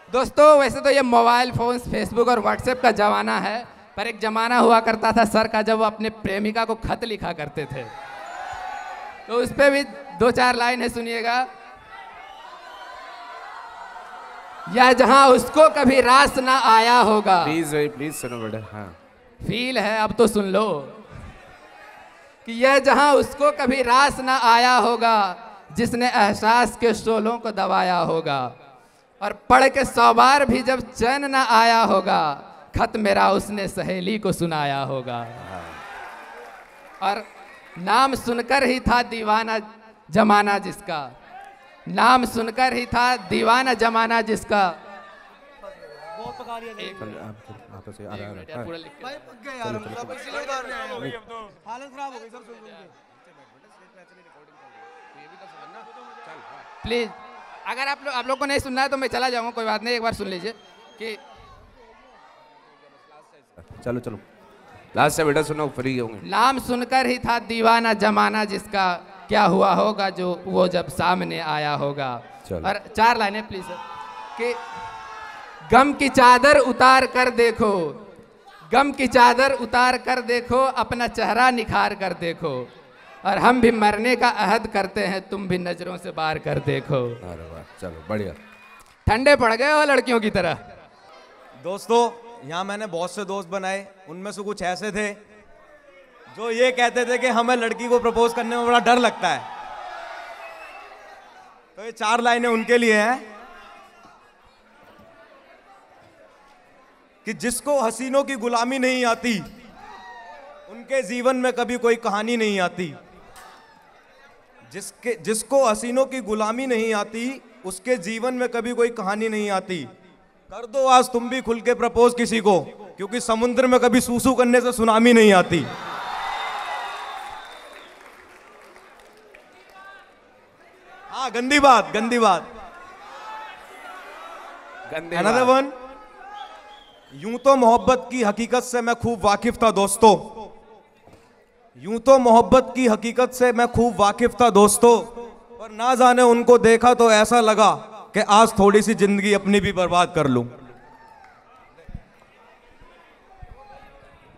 दोस्तों, वैसे तो ये मोबाइल फोन, फेसबुक और व्हाट्सएप का जमाना है, पर एक जमाना हुआ करता था सर का जब वो अपने प्रेमिका को खत लिखा करते थे, तो उस पर भी 2-4 लाइन है, सुनिएगा। या जहां उसको कभी रास ना आया होगा। प्लीज सुनो बेटा। हाँ फील है, अब तो सुन लो। कि यह जहां उसको कभी रास ना आया होगा, जिसने एहसास के शोलों को दबाया होगा, और पढ़ के 100 बार भी जब चैन ना आया होगा, खत मेरा उसने सहेली को सुनाया होगा। और नाम सुनकर ही था दीवाना जमाना जिसका, नाम सुनकर ही था दीवाना जमाना जिसका। प्लीज अगर आप लोग को नहीं सुनना है तो मैं चला जाऊंगा, कोई बात नहीं, एक बार सुन लीजिए कि चलो चलो लास्ट से बेटा सुनो, फ्री होंगे। नाम सुनकर ही था दीवाना जमाना जिसका, क्या हुआ होगा जो वो जब सामने आया होगा। और 4 लाइनें प्लीज कि गम की चादर उतार कर देखो, गम की चादर उतार कर देखो, अपना चेहरा निखार कर देखो, और हम भी मरने का अहद करते हैं, तुम भी नजरों से बाहर कर देखो। अरे वाह, चलो बढ़िया। ठंडे पड़ गए हो लड़कियों की तरह। दोस्तों यहाँ मैंने बहुत से दोस्त बनाए, उनमें से कुछ ऐसे थे जो ये कहते थे कि हमें लड़की को प्रपोज करने में बड़ा डर लगता है। तो ये 4 लाइनें उनके लिए हैं कि जिसको हसीनों की गुलामी नहीं आती, उनके जीवन में कभी कोई कहानी नहीं आती। जिसको हसीनों की गुलामी नहीं आती, उसके जीवन में कभी कोई कहानी नहीं आती। कर दो आज तुम भी खुल के प्रपोज किसी को, क्योंकि समुद्र में कभी सूसू करने से सुनामी नहीं आती। हाँ, गंदी बात, गंदी बात। Another one, यूं तो मोहब्बत की हकीकत से मैं खूब वाकिफ था दोस्तों, यूं तो मोहब्बत की हकीकत से मैं खूब वाकिफ था दोस्तों, पर ना जाने उनको देखा तो ऐसा लगा कि आज थोड़ी सी जिंदगी अपनी भी बर्बाद कर लूं।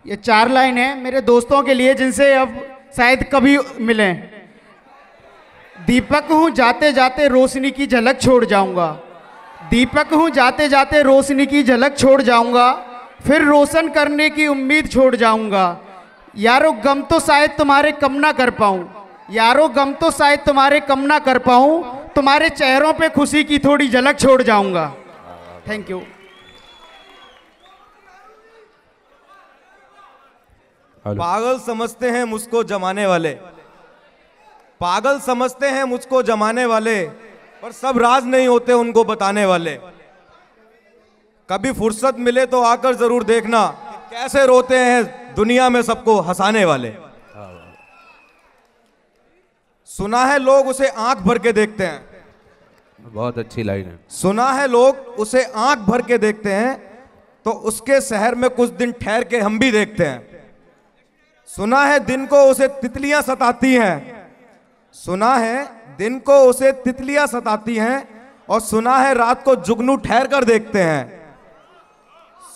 ये 4 लाइन है मेरे दोस्तों के लिए जिनसे अब शायद कभी मिले। दीपक हूं जाते जाते रोशनी की झलक छोड़ जाऊंगा, दीपक हूं जाते जाते रोशनी की झलक छोड़ जाऊंगा, फिर रोशन करने की उम्मीद छोड़ जाऊंगा। यारो गम तो शायद तुम्हारे कम ना कर पाऊं, यारो गम तो शायद तुम्हारे कम ना कर पाऊं, तुम्हारे चेहरों पे खुशी की थोड़ी झलक छोड़ जाऊंगा। Thank you. पागल समझते हैं मुझको जमाने वाले, पागल समझते हैं मुझको जमाने वाले, पर सब राज नहीं होते उनको बताने वाले। कभी फुर्सत मिले तो आकर जरूर देखना कैसे रोते हैं दुनिया में सबको हंसाने वाले। सुना है लोग उसे आंख भर के देखते हैं, बहुत अच्छी लाइन है। सुना है लोग उसे आंख भर के देखते हैं, तो उसके शहर में कुछ दिन ठहर के हम भी देखते हैं। सुना है दिन को उसे तितलियां सताती हैं, सुना है दिन को उसे तितलियां सताती हैं, और सुना है रात को जुगनू ठहर कर देखते हैं।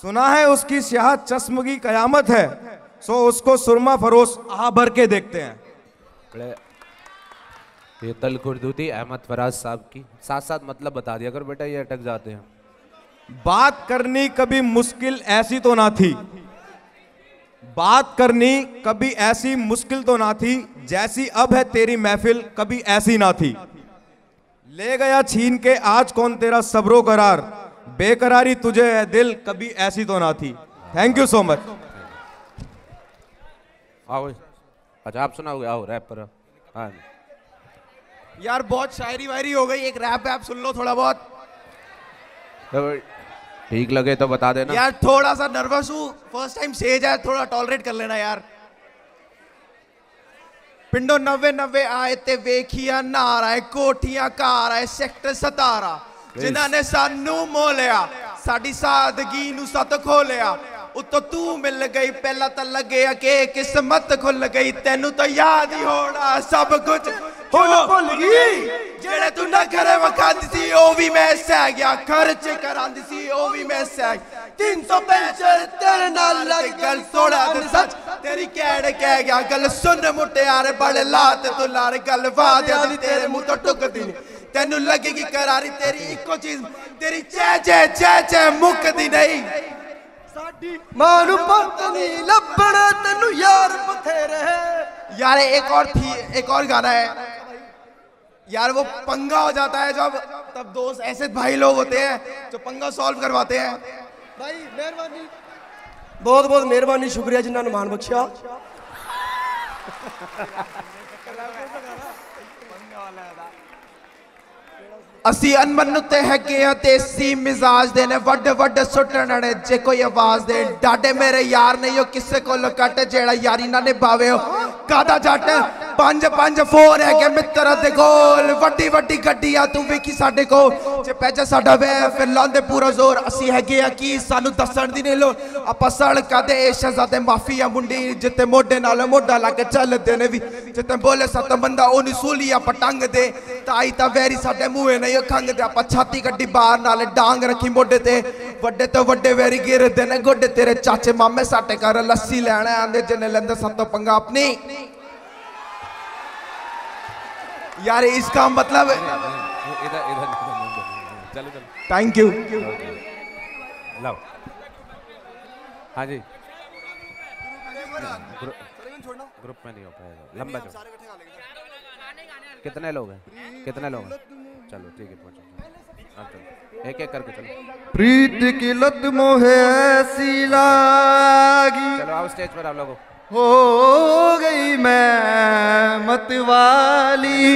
सुना है उसकी स्याह चश्म की कयामत है, सो उसको सुरमा फरोश आ भर के देखते हैं। ये तलकुर्दूती अहमद फराज साहब की साथ साथ मतलब बता दिया कर बेटा, ये अटक जाते हैं। बात करनी कभी मुश्किल ऐसी तो ना थी, बात करनी कभी ऐसी मुश्किल तो ना थी, जैसी अब है तेरी महफिल कभी ऐसी ना थी। ले गया छीन के आज कौन तेरा सब्रो करार, बेकरारी तुझे है दिल कभी ऐसी तो ना थी। Thank you so much. आओ, अच्छा आप सुनाओगे, आओ रैप पर। हाँ यार बहुत शायरी वायरी हो गई, एक रैप आप सुन लो थोड़ा बहुत। ठीक लगे तो बता देना। यार थोड़ा सा नर्वस हूँ, फर्स्ट टाइम स्टेज है, थोड़ा टॉलरेट कर लेना यार। पिंडो 90 आए ते वेखिया नारा है, कोठियां कार है सेक्टर 17, जिन्होंने सानू मोलिया साडी सादगी नू सत खोलिया। उतो तू मिल गई पहला तो लगे कि किस्मत खुल गई, तेनू तो याद ही होना सब कुछ हुण भुल गई। जेड़े तू ना करे वखांदी सी ओ भी मैं सह गया, खर्च करांदी सी ओ भी मैं सह। 300 पेंशन तेरे नाल लग गल सोड़ा ते सच, तेरी कैड़ कह गया गल सुन मुटियारे बड़े लात तू लार गल वादे दी तेरे मुंह तो टुकदी नहीं। तेनू लगेगी करारी तेरी इको चीज, तेरी चे मुकदी नहीं। मानू पत्नी लबड़ा तेनू यार बथेरे। यार एक और थी, एक और गाना है यार वो पंगा हो जाता है जब, तब दोस्त ऐसे भाई लोग होते हैं जो पंगा सॉल्व करवाते हैं। भाई मेहरबानी, बहुत बहुत मेहरबानी, शुक्रिया जिन्होंने मान बख्शिया। असी अनमन उत्ते हैगे आ देसी मिजाज दे ने वड्डे वड्डे सुट्टण ने जे कोई आवाज दे डाडे मेरे यार ने यो किसे को लकट जेड़ा यारी ना निभावे हो कादा जट 5-5 फोर है के मित्र दे गोल वड्डी वड्डी गड्डियां तू वेखी साडे को जे पैजा साडा वे फिर लांदे पूरा जोर असी हैगे आ की सानू दसण दी नहीं लो आपा सड़का दे शहजादे माफिया मुंडी जिते मोढे नाल मोढा ला के चलदे ने वी जिते बोले सत बंदा ओनी सूलिया पटंग दे ताई ता वैरी साडे मुंहे नहीं खंग दे आपा छाती कड्डी बाहर नाले डांग रखी मोढे ते वड्डे तो वड्डे वैरी गिरदे ने गोडे तेरे चाचे मामे साडे घर लस्सी लैणे आंदे जिने लेंदे सत पंगा अपनी यार इसका मतलब थैंक यू। लाओ हाँ जी ग्रुप में नहीं हो पाएगा लंबा जो कितने लोग हैं चलो ठीक है पहुंचो चलो एक एक करके चलो। प्रीत की लत मोहे ऐसी लागी, चलो आओ स्टेज पर आप लोगों हो गई मैं मतवाली,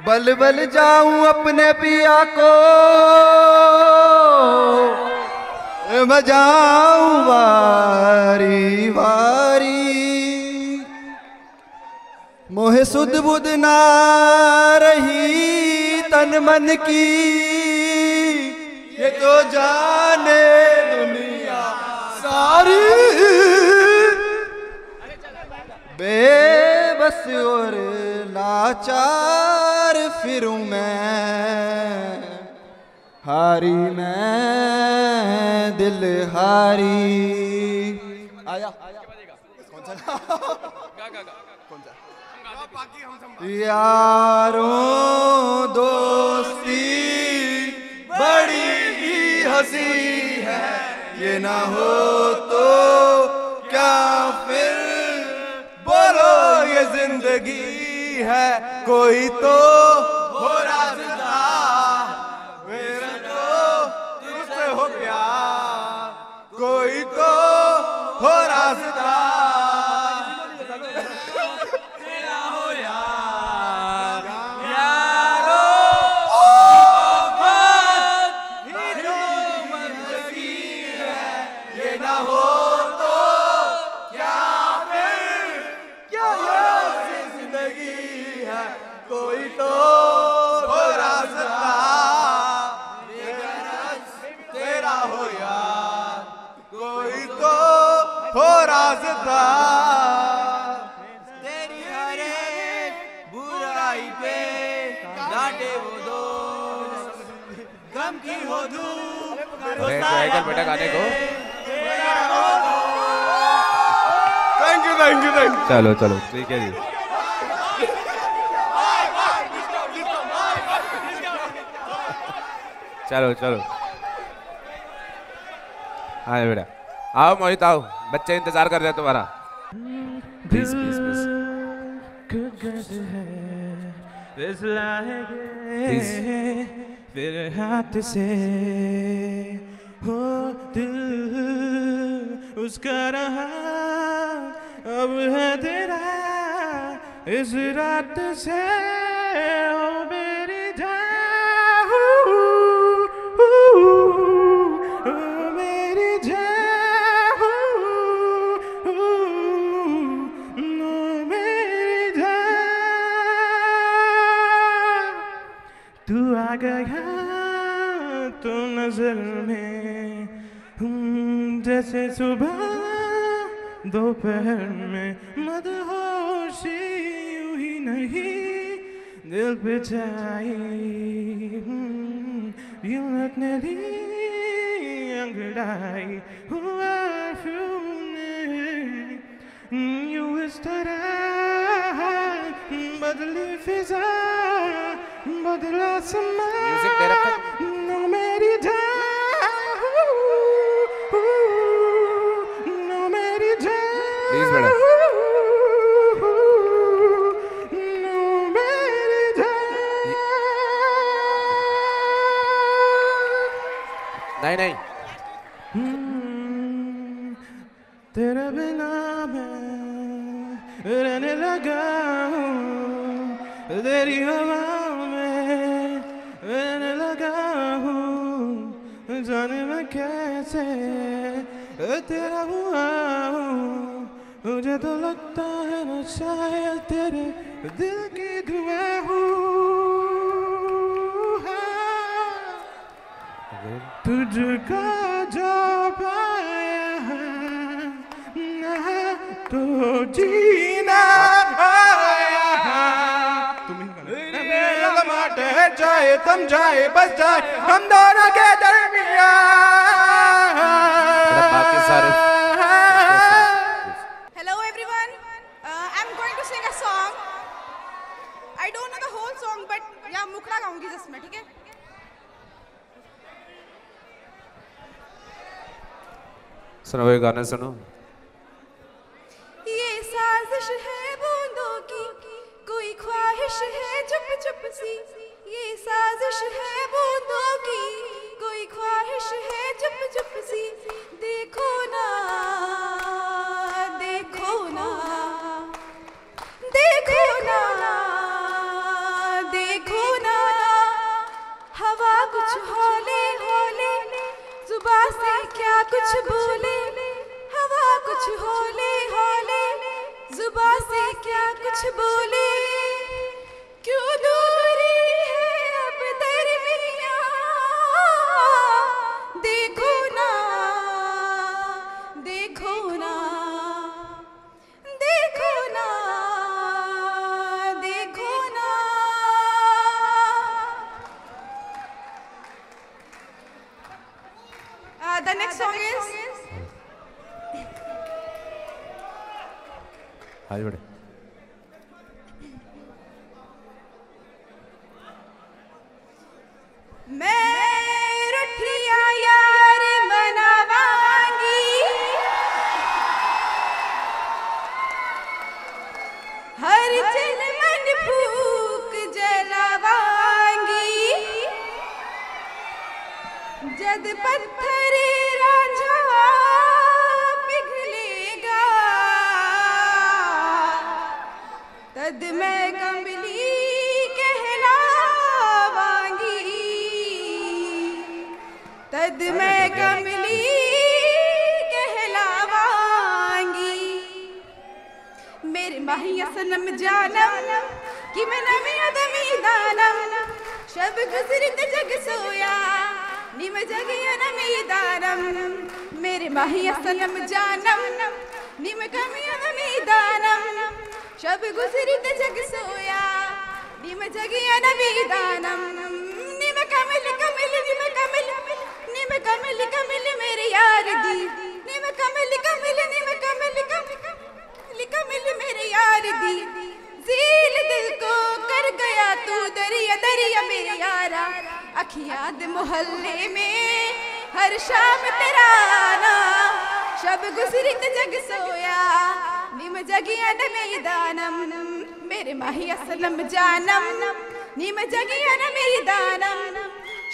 बल बल जाऊं अपने पिया को बजाऊं वारी वारी, मोहे सुध बुध ना रही तन मन की, ये तो जाने दुनिया सारी, बेबस और लाचार फिरूं मैं, हारी मैं दिल हारी। आया कौन सा यारों दोस्ती बड़ी ही हंसी है, ये ना हो तो क्या फिर बोलो ये जिंदगी है, कोई तो हो राज़दा मेरा तो तुझसे हो प्यार, कोई तो हो राज़दा तेरा हो यार, यारो ये ना हो तो क्या फिर क्या ये जिंदगी है, कोई तो हो राज़दा तेरा हो यार, कोई तो हो राज़दा तेरी हर एक बुराई पे डांटे वो दोस्त, गम की हो धूप बेटा गाने को थैंक यू चलो चलो ठीक है जी। चलो चलो हाँ बेटा आओ मोहित आओ, बच्चे इंतजार कर रहे हैं तुम्हारा। प्लीज प्लीज प्लीज फिर हाथ से हो दिल उसका रहा अब है तेरा, इस रात से हो मेरी जान, मेरी जान, मेरी जान, तू आ गया तो नजर में जैसे सुबह दोपहर में, मदहोशी यूं ही नहीं दिल पे छाई, यूं अपने लिए अंगड़ाई हुआ यूं इस तरह बदली फिजा बदला समा, म्यूजिक दे रखा है मेरी जान, प्लीज बेटा हूँ तेरी हवा में रहने लगा हूँ, जाने मैं कैसे तेरा हुआ हूँ, मुझे तो लगता है न शायद तेरे दिल की धुआं हूँ। तुझको जो पाया है तो जीना आया, तुम्हें जाए तुम जाए बस जाए हम दोनों के दरमियान। बाकी सारे Hello everyone, I'm going to sing a song. I don't know the whole song, but yeah, मुखड़ा गाऊंगी जिसमें, ठीक है? सुनो ये गाना सुनो। ये साजिश है बूंदों की, कोई ख्वाहिश है चुप चुप सी। ये साजिश है बूंदों की, कोई ख्वाहिश है चुप चुप सी। देखो ना, देखो ना, देखो ना, देखो ना, हवा कुछ हौले हौले, जुबां से क्या कुछ बोले। हवा कुछ हौले हौले, जुबां से क्या कुछ बोले। क्यों दूरी है अब दरमियां, देखो ना, देखो ना, देखो ना, देखो ना। The next song is आगे बढ़े। मैं रुठिया यार मनावांगी, हर चिल मन फूक जलावांगी। जद पत्थर रांझा पिघलेगा, तद मैं कमली कहलावांगी। तद मैं कमली कहलावांगी। मेरे माहिया सनम जानम कि मैं नमी अदमी दानम। शब गुजरित जग सोया, निम जगिया नमी दानम। मेरे माहिया सनम जानम, निम कमिया नमी दानम। शब गुजरित जग सोया, निम जगिया नमी दानम। निम कमिल कमिल निम कमिल, निम कमिल कमिल मेरे यार दी। निम कमिल कमिल निम कमिल कमिल कमिल मेरे यार दी। झील दिल को कर गया तू दरिया दरिया मेरे यारा। अखियाद मोहल्ले में हर शाम तेरा आना। शब गुजरित जग सोया, निम जगिया न मैदानम। मेरे माहिया सनम जानम, निम जगिया न मैदानम।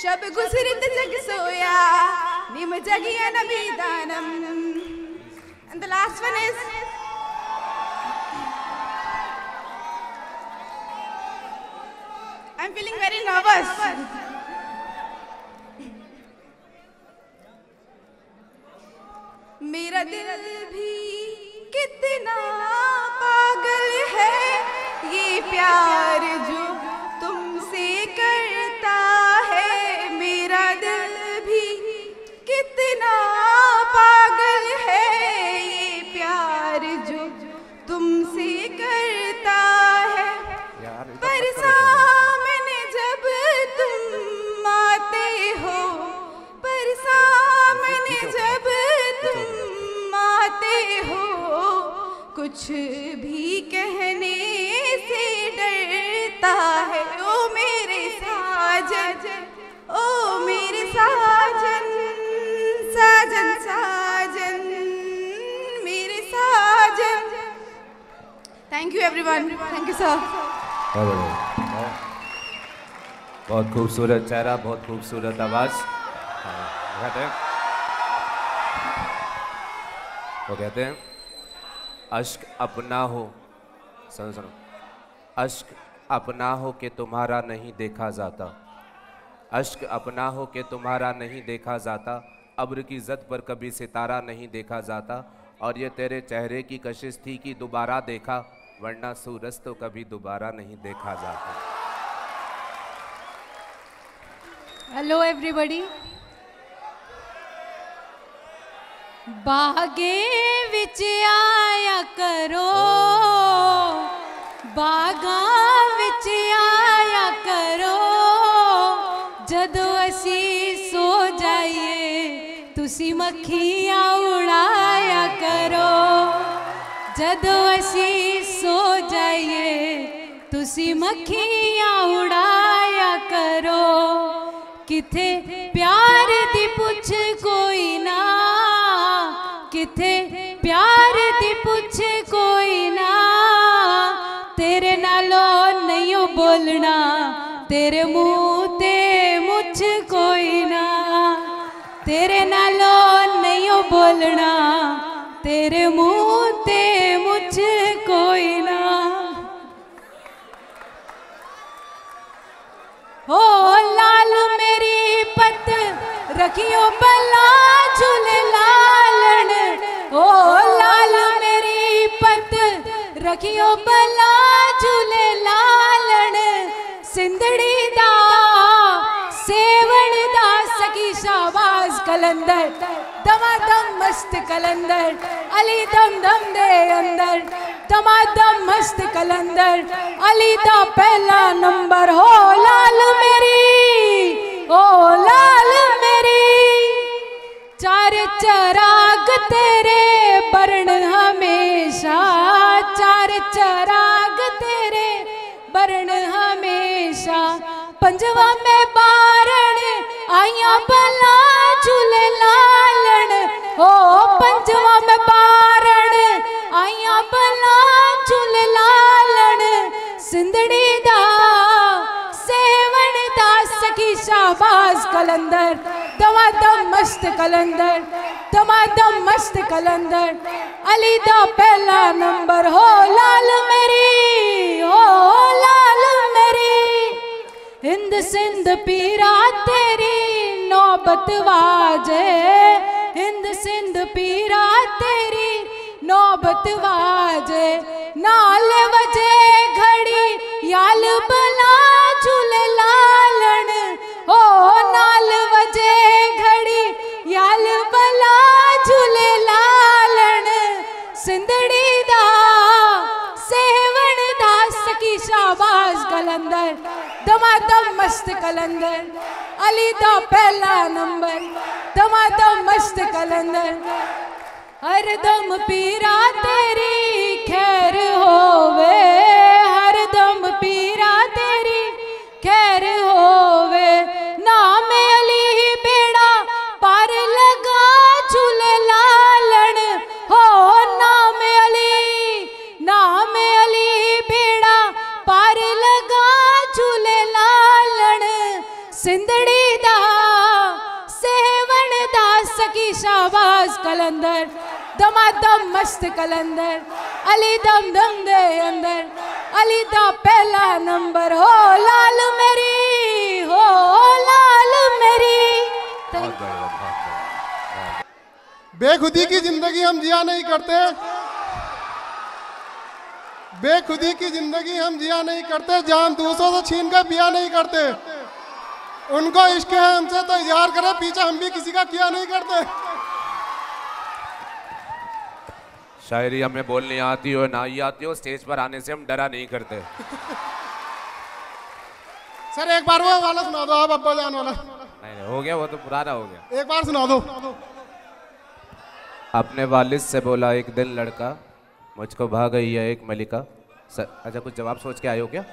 शब गुजरित जग सोया, निम जगिया न मैदानम। And the last one is I'm feeling very nervous. मेरा दिल भी कितना पागल है, ये प्यार जो तुमसे करता है। मेरा दिल भी कितना पागल है, ये प्यार जो तुमसे करता है। पर सामने जब तुम आते हो, पर सामने जब तुम आते हो, कुछ भी कहने से डरता है। ओ मेरे साजन, ओ मेरे साजन, साजन साजन मेरे साजन। Thank you everyone, thank you sir. बहुत खूबसूरत चेहरा, बहुत खूबसूरत आवाज़। वो कहते हैं अश्क अपना हो सुनो सुनो। अश्क अपना हो के तुम्हारा नहीं देखा जाता, अश्क अपना हो के तुम्हारा नहीं देखा जाता, अब्र की ज़द पर कभी सितारा नहीं देखा जाता, और ये तेरे चेहरे की कशिश थी कि दोबारा देखा, वरना सूरज तो कभी दोबारा नहीं देखा जाता। Hello everybody. बागे विच आया करो, बागा विच आया करो, जदों असी सो जाइए तुसी मक्खियां उड़ाया करो, जदों असी सो जाइए तुसी मक्खियां उड़ाया करो। किथे प्यार दी पुछ कोई ना, किथे प्यार दी पुछ कोई ना, तेरे नालों नहीं बोलना, तेरे मुंह ते मुछ कोई ना, तेरे नालों नहीं बोलना, तेरे मुंह ते मुछ कोई ना। ओ लाल मेरी पत रखियो भला झूले लालन, ओ लाल मेरी पत रखियो भला झूले लालन, सिंधड़ी दा सेवण दा सकी शाबाज कलंदर, दमादम मस्त कलंदर, अली दम दम दे अंदर, दमादम मस्त कलंदर, अली दा पहला नंबर। हो लाल मेरी, ओ लाल मेरी, चार चराग तेरे बरन हमेशा, चार चराग तेरे बरन हमेशा, पंजवा में बारण आइया भला झूले लालन, ओ पंजवा में बारण आइया भला झूले लालन, सिंधड़ी दा सेवण दा सखी शाबाज कलंदर, दमादम मस्त कलंदर, दमादम मस्त कलंदर, अली दा पहला नंबर। हो लाल मेरी, हो लाल मेरी, हिंद सिंध पीरा तेरी नौबत वाजे, हिंद सिंध पीरा तेरी नौबत वाजे, नाल वजे घड़ी याल भला झूले लालन, ओ नाल वजे घड़ी याल भला झूले लालन, सिंधड़ी दा सेवण दा सकी शाबाज कलंदर, दमादम मस्त कलंदर, अली दा पहला नंबर, दमादम मस्त कलंदर, हर दम पीरा तेरी खैर होवे, हर दम पीरा तेरी खैर होवे, नाम अली बेड़ा पार लगा झूले लालन, हो नाम अली, नाम अली बेड़ा पार लगा झूले लालन, सिंधड़ी दा सेवण दा सकी शाबाज कलंदर, दमादम मस्त कलंदर, अली दम दम दे अंदर, अली दा पहला नंबर। हो लाल मेरी, हो लाल मेरी। बेखुदी की जिंदगी हम जिया नहीं करते, बेखुदी की जिंदगी हम जिया नहीं करते, जान दूसरों से छीन कर पिया नहीं करते, उनको इश्क है हमसे तो इजहार करे, पीछे हम भी किसी का किया नहीं करते। शायरी हमें बोलनी आती हो ना ही आती हो, स्टेज पर आने से हम डरा नहीं करते। सर एक बार वो वाला सुना दो आप, अब्बा जान वाला। नहीं हो गया, वो तो पुराना हो गया। एक बार सुना दो। अपने वालिद से बोला एक दिन लड़का, मुझको भा गई है एक मलिका। सर अच्छा कुछ जवाब सोच के आए हो क्या?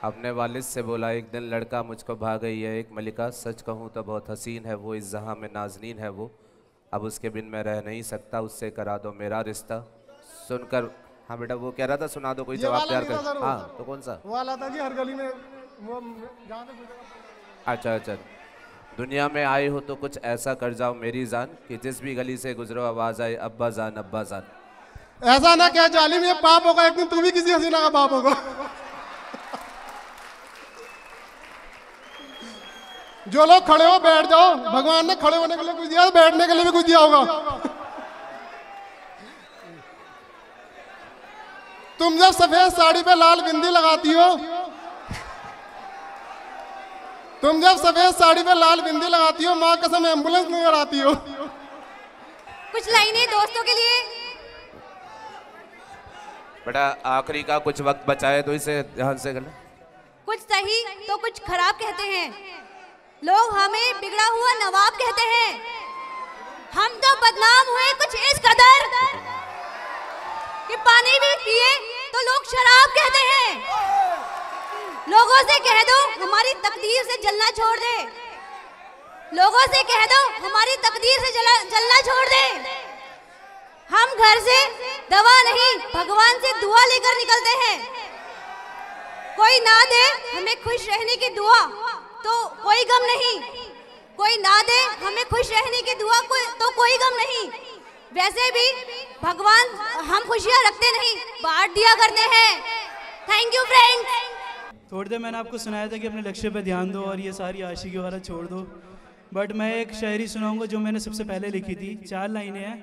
अपने वालिद से बोला एक दिन लड़का, मुझको भा गई है एक मलिका, सच कहूँ तो बहुत हसीन है वो, इस जहाँ में नाजनीन है वो, अब उसके बिन मैं रह नहीं सकता, उससे करा दो मेरा रिश्ता। सुनकर, हाँ बेटा वो कह रहा था सुना दो कोई जवाब तैयार कर। हाँ तो कौन सा वाला था कि हर गली में वो अच्छा अच्छा, दुनिया में आए हो तो कुछ ऐसा कर जाओ मेरी जान, कि जिस भी गली से गुजरो आवाज़ आए अब्बा जान अब्बा जान। ऐसा ना क्या जालिम ये पाप होगा, एक दिन तू भी किसी हसीना का बाप होगा। जो लोग खड़े हो बैठ जाओ, भगवान ने खड़े होने के लिए कुछ दिया, बैठने के लिए भी कुछ दिया होगा। तुम जब सफेद साड़ी पे लाल बिंदी लगाती हो, तुम जब सफेद साड़ी पे लाल बिंदी लगाती हो, माँ कसम एम्बुलेंस नजर आती हो। कुछ लाइनें दोस्तों के लिए। बेटा आखिरी का कुछ वक्त बचा है तो इसे ध्यान से करना। कुछ सही तो कुछ खराब कहते हैं, लोग हमें बिगड़ा हुआ नवाब कहते हैं। हम तो बदनाम हुए कुछ इस कदर कि पानी भी पिए तो लोग शराब कहते हैं। लोगों से कह दो हमारी तकदीर से जलना छोड़ दे, लोगों से कह दो हमारी तकदीर से जलना छोड़ दे। हम घर से दवा नहीं भगवान से दुआ लेकर निकलते हैं। कोई ना दे हमें खुश रहने की दुआ तो कोई गम नहीं, कोई ना दे हमें खुश रहने की दुआ तो कोई गम नहीं। वैसे भी भगवान हम खुशियाँ रखते नहीं, बांट दिया करते हैं। Thank you friends. थोड़ी देर मैंने आपको सुनाया था कि अपने लक्ष्य पे ध्यान दो और ये सारी आशिकी वगैरह छोड़ दो, बट मैं एक शायरी सुनाऊंगा जो मैंने सबसे पहले लिखी थी। 4 लाइनें हैं।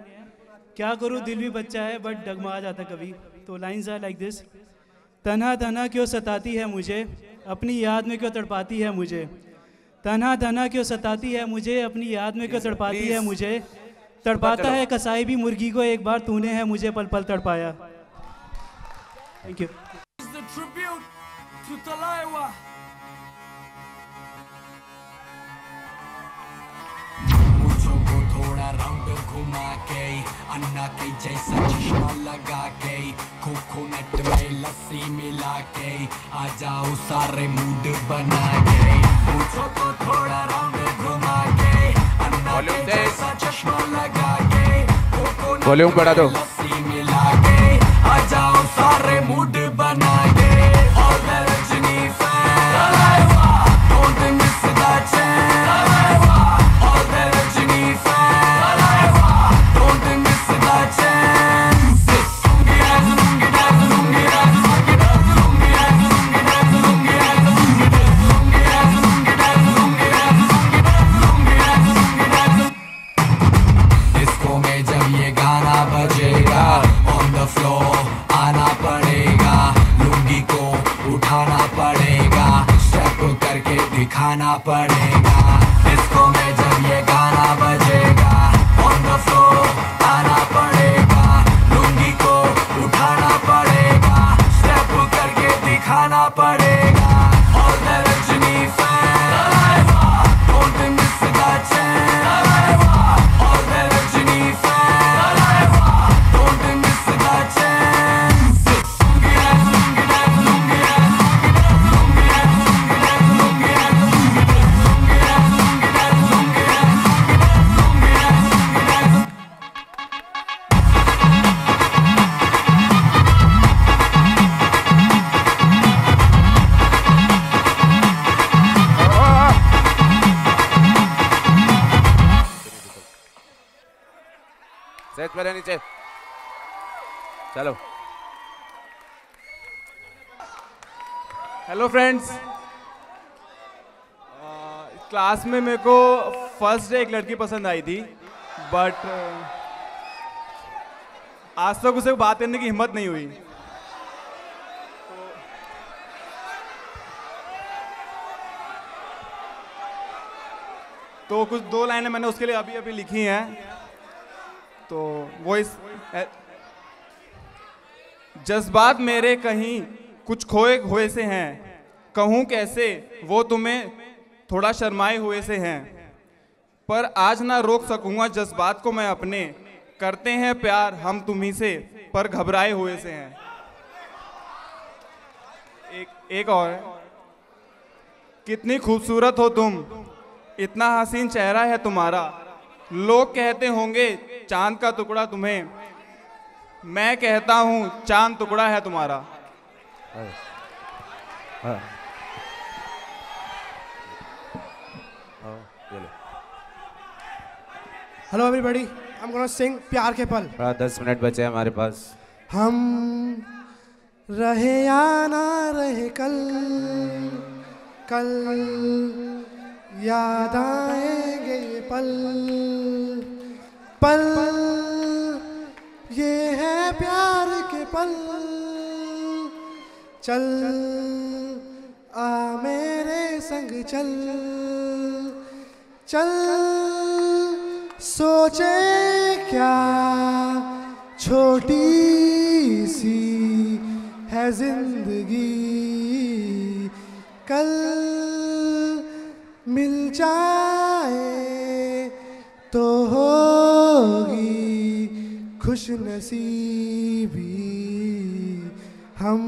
क्या करूँ दिल भी बच्चा है बट डगमगा जाता कभी। तो लाइन्स आर लाइक दिस। तन्हा तन्हा क्यों सताती है मुझे, अपनी याद में क्यों तड़पाती है मुझे। तन्हा तन्हा क्यों सताती है मुझे, अपनी याद में क्यों तड़पाती है मुझे। तड़पाता है कसाई भी मुर्गी को, एक बार तूने है मुझे पल पल तड़पाया। Thank you. थोड़ा राउंड घुमा के अन्ना के जैसा चश्मा लगा के कोकोनट में लस्सी मिला के आ जाओ सारे मूड बना के। मुझको तो थोड़ा राउंड घुमा के अन्ना के जैसा चश्मा लगा के वॉल्यूम बढ़ा दो। लस्सी मिला के आ जाओ सारे मूड बना के। और मैं Rajni fan don't miss the chance. और मैं Rajni fan don't miss the chance. Disco में जब ये गाना बजेगा ऑन द फ्लोर आना पड़ेगा, लुंगी को उठाना पड़ेगा, स्टेप करके दिखाना पड़ेगा। डिस्को में जब ये गाना बजेगा ऑन द फ्लोर आना पड़ेगा, लुंगी को उठाना पड़ेगा, स्टेप करके दिखाना पड़ेगा। और मैं Rajni fan don't miss the chance. और मैं Rajni fan don't miss the chance. Set पर नीचे चलो। हेलो फ्रेंड्स, क्लास में मेरे को फर्स्ट डे एक लड़की पसंद आई थी, बट आज तक उसे बात करने की हिम्मत नहीं हुई। तो कुछ 2 लाइनें मैंने उसके लिए अभी अभी लिखी हैं। तो वो इस जज्बात मेरे कहीं कुछ खोए हुए से हैं, कहूँ कैसे वो तुम्हें थोड़ा शर्माए हुए से हैं, पर आज ना रोक सकूँगा जज्बात को मैं अपने, करते हैं प्यार हम तुम्ही से पर घबराए हुए से हैं। एक और है। कितनी खूबसूरत हो तुम, इतना हसीन चेहरा है तुम्हारा, लोग कहते होंगे चांद का टुकड़ा तुम्हें, मैं कहता हूँ चांद टुकड़ा है तुम्हारा। Hello everybody, I am gonna सिंग प्यार के पल। 10 मिनट बचे हैं हमारे पास। हम रहे या ना रहे कल, कल याद आएंगे ये पल, पल ये है प्यार के पल। चल आ मेरे संग चल, चल सोचे क्या छोटी सी है जिंदगी, कल मिल जाए तो होगी खुश नसीबी। हम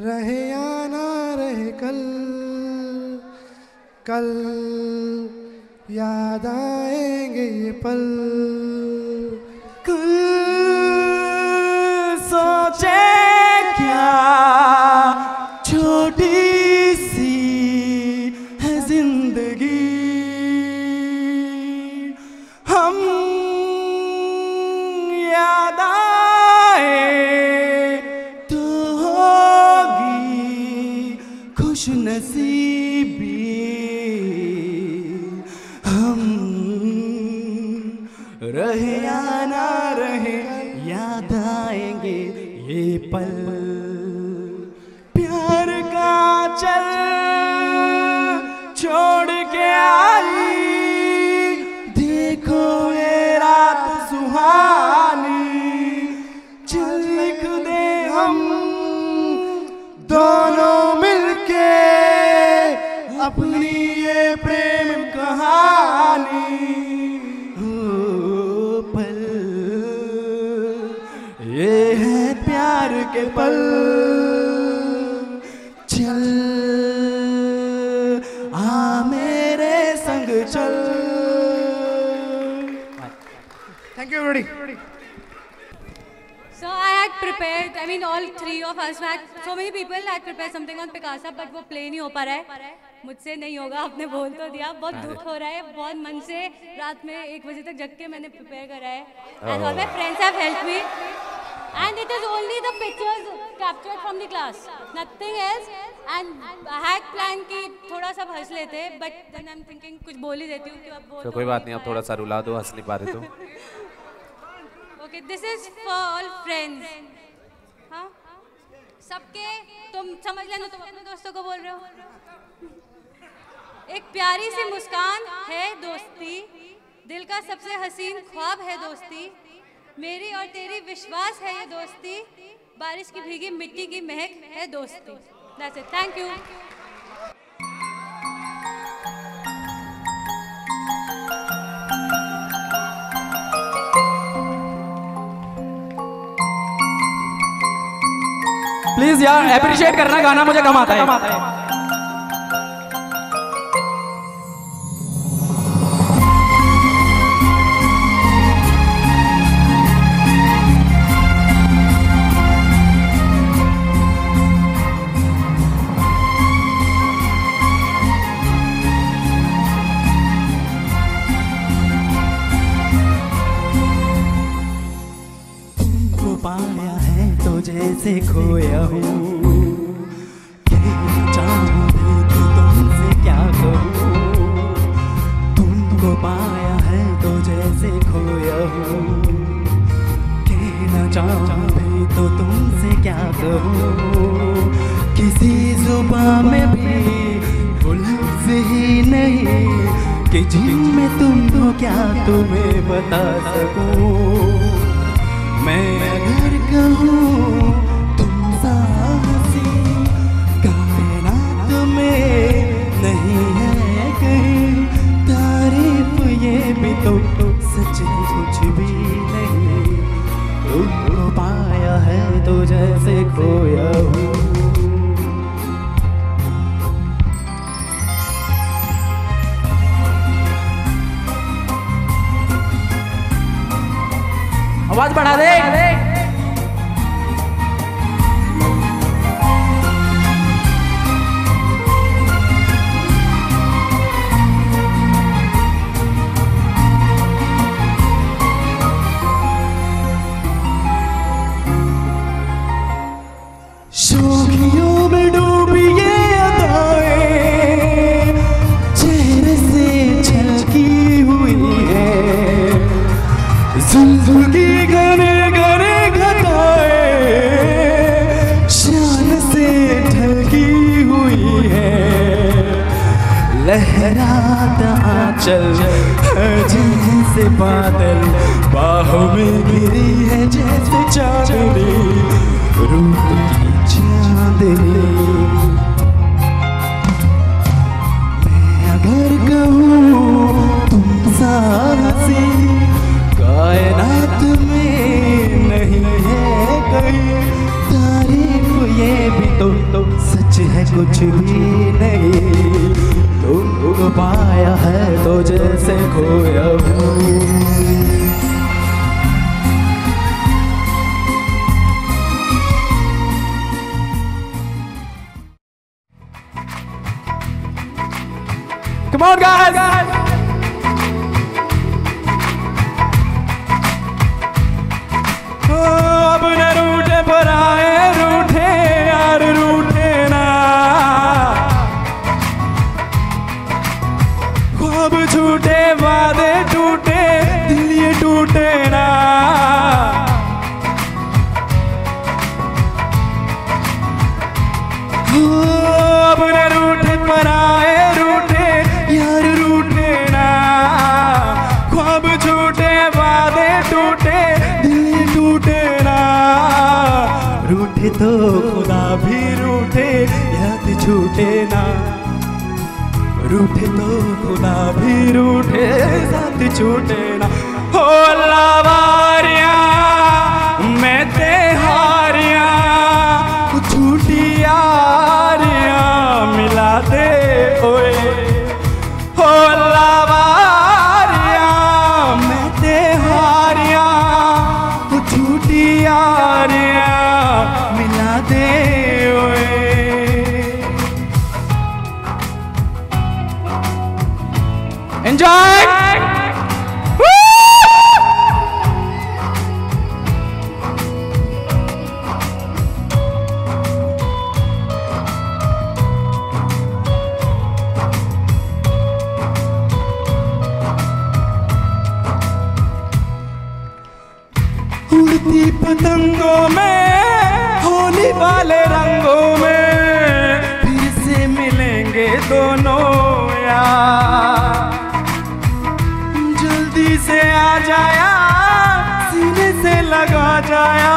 रहे या ना रहे कल, कल याद आएंगे ये पल। कल सोचे क्या छोटी सी है जिंदगी, हम याद आए तो होगी खुश नसीबी। हम रहे या ना रहे याद आएंगे ये पल। प्यार का चल छोड़ के आई, देखो ये रात सुहानी, चल लिख दे हम दोनों मिलके अपनी ये प्रेम कहानी। पल ये है प्यार के पल, चल आ मेरे संग चल। Thank you everybody. So I had prepared, I mean all three of us had, so many people had prepared something on Picasa, but वो play नहीं हो पा रहा है, मुझसे नहीं होगा, आपने बोल तो दिया, बहुत दुख हो रहा है, बहुत मन से रात में 1 बजे तक जग के मैंने प्रिपेयर करा है, and all my friends have helped me, and it is only the pictures captured from the class, nothing else, and I had planned कि थोड़ा सा हंस लेते, but then I'm thinking कुछ बोल ही देती हूँ कि अब तो कोई बात नहीं, आप थोड़ा सा रुला दो, हंस नहीं पा रहे तो। Okay, this is for all friends. हाँ? सबके तुम समझ लेना, तुम अपने दोस्तों को बोल रहे हो। एक प्यारी सी मुस्कान है दोस्ती, दिल का सबसे हसीन ख्वाब है दोस्ती, मेरी और तेरी विश्वास है ये दोस्ती, बारिश की भीगी मिट्टी की महक है दोस्ती। That's it. Thank you. Please यार अप्रिशिएट करना, गाना मुझे कम आता है। तुमको पाया है तो जैसे खोया हूँ, कहना चाहूँ भी तो तुमसे क्या कहूँ। तुमको पाया है तो जैसे खोया हूँ, कहना चाहूँ भी तो तुमसे क्या कहूँ। किसी जुबान में भी वो लफ्ज़ ही नहीं कि जिनमें तुम हो क्या तुम्हें बता सकूँ। मैं अगर कहूँ तुम साहसी कायनात में नहीं है कहीं, तारीफ ये भी तो सच कुछ भी नहीं। तुमको पाया है तो जैसे खोया हूँ। आवाज बढ़ा दे। शोखियों में डूबी ये अदाएं चेहरे से झलकी हुई है, जिंदगी घने घने घटाएं शान से ढलकी हुई है। लहराता आंचल जैसे बादल बाहों में गिरी है जैसे चांदनी, रूप की चांदनी। मैं अगर कहूँ तुम साहसी कायनात में नहीं है कहीं, तारीफ ये भी तो सच है कुछ भी नहीं। तुमको पाया है तो जैसे खोया हूँ। Come on, guys! अब न रूठे पर आए रूठे यार रूठे ना, ख्वाब झूठे वादे टूटे दिल ये टूटे ना। अब न रूठे पर आए रूठे यार रूठे ना, ख्वाब झूठे वादे टूटे दिल ये टूटे ना। रूठे तो खुदा भी रूठे याद छूटे ना, रूठे तो खुदा भी रूठे साथ छूटे ना। हो लावारियां मैं ते हारियां झूठी यारियां मिला दे ओए। हो लावारियां मैं ते हारियां झूठी यारियां मिला दे ओए। Enjoy! उड़ती पतंगों में होली वाले रंगों में फिर से मिलेंगे दोनों यार। जल्दी से आ जाया सीने से लगा जाया,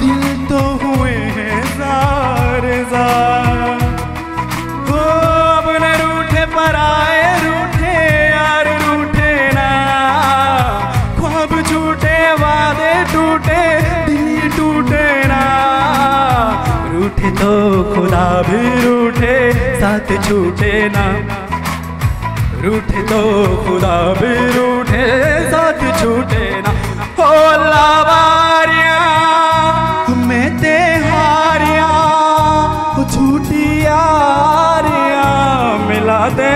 दिल तो हुए हैं ज़ारे ज़ार। हो अब न रूठे पर आए रूठे यार रूठे ना, ख्वाब झूठे वादे टूटे दिल ये टूटे ना। रूठे तो खुदा भी रूठे साथ छूटे ना, रूठे तो खुदा भी रूठे साथ छूटे ना। हो लावारियां मैं ते हारियां झूठी यारियां मिला दे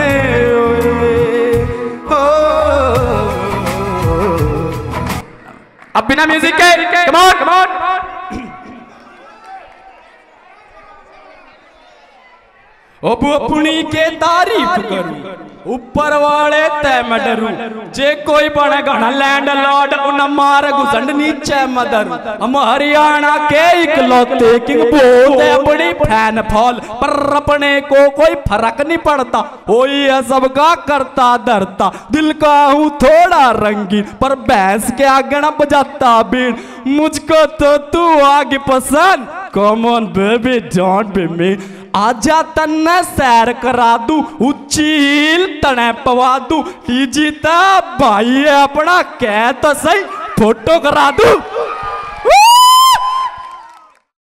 हो। अब बिना म्यूजिक के कम ऑन कम ऑन। अब अपनी के तारीफ करूं ऊपर वाले तै मैं डरूं, जे कोई बने घना लैंड लॉर्ड उन मार घुसंड नीचे मदर। हम हरियाणा के इकलौते किंग बोलते बड़ी फैन फॉल, पर अपने को कोई फर्क नहीं पड़ता, वही है सबका करता धरता। दिल का हूँ थोड़ा रंगीन पर भैंस के आगे न बजाता बीन, मुझको तो तू आगे पसंद come on baby don't be me. आजा तन्ने सैर करा दू उच्ची हील तने पवा दू, टीजी ता भाई है अपना कह तो सही फोटो करा दू।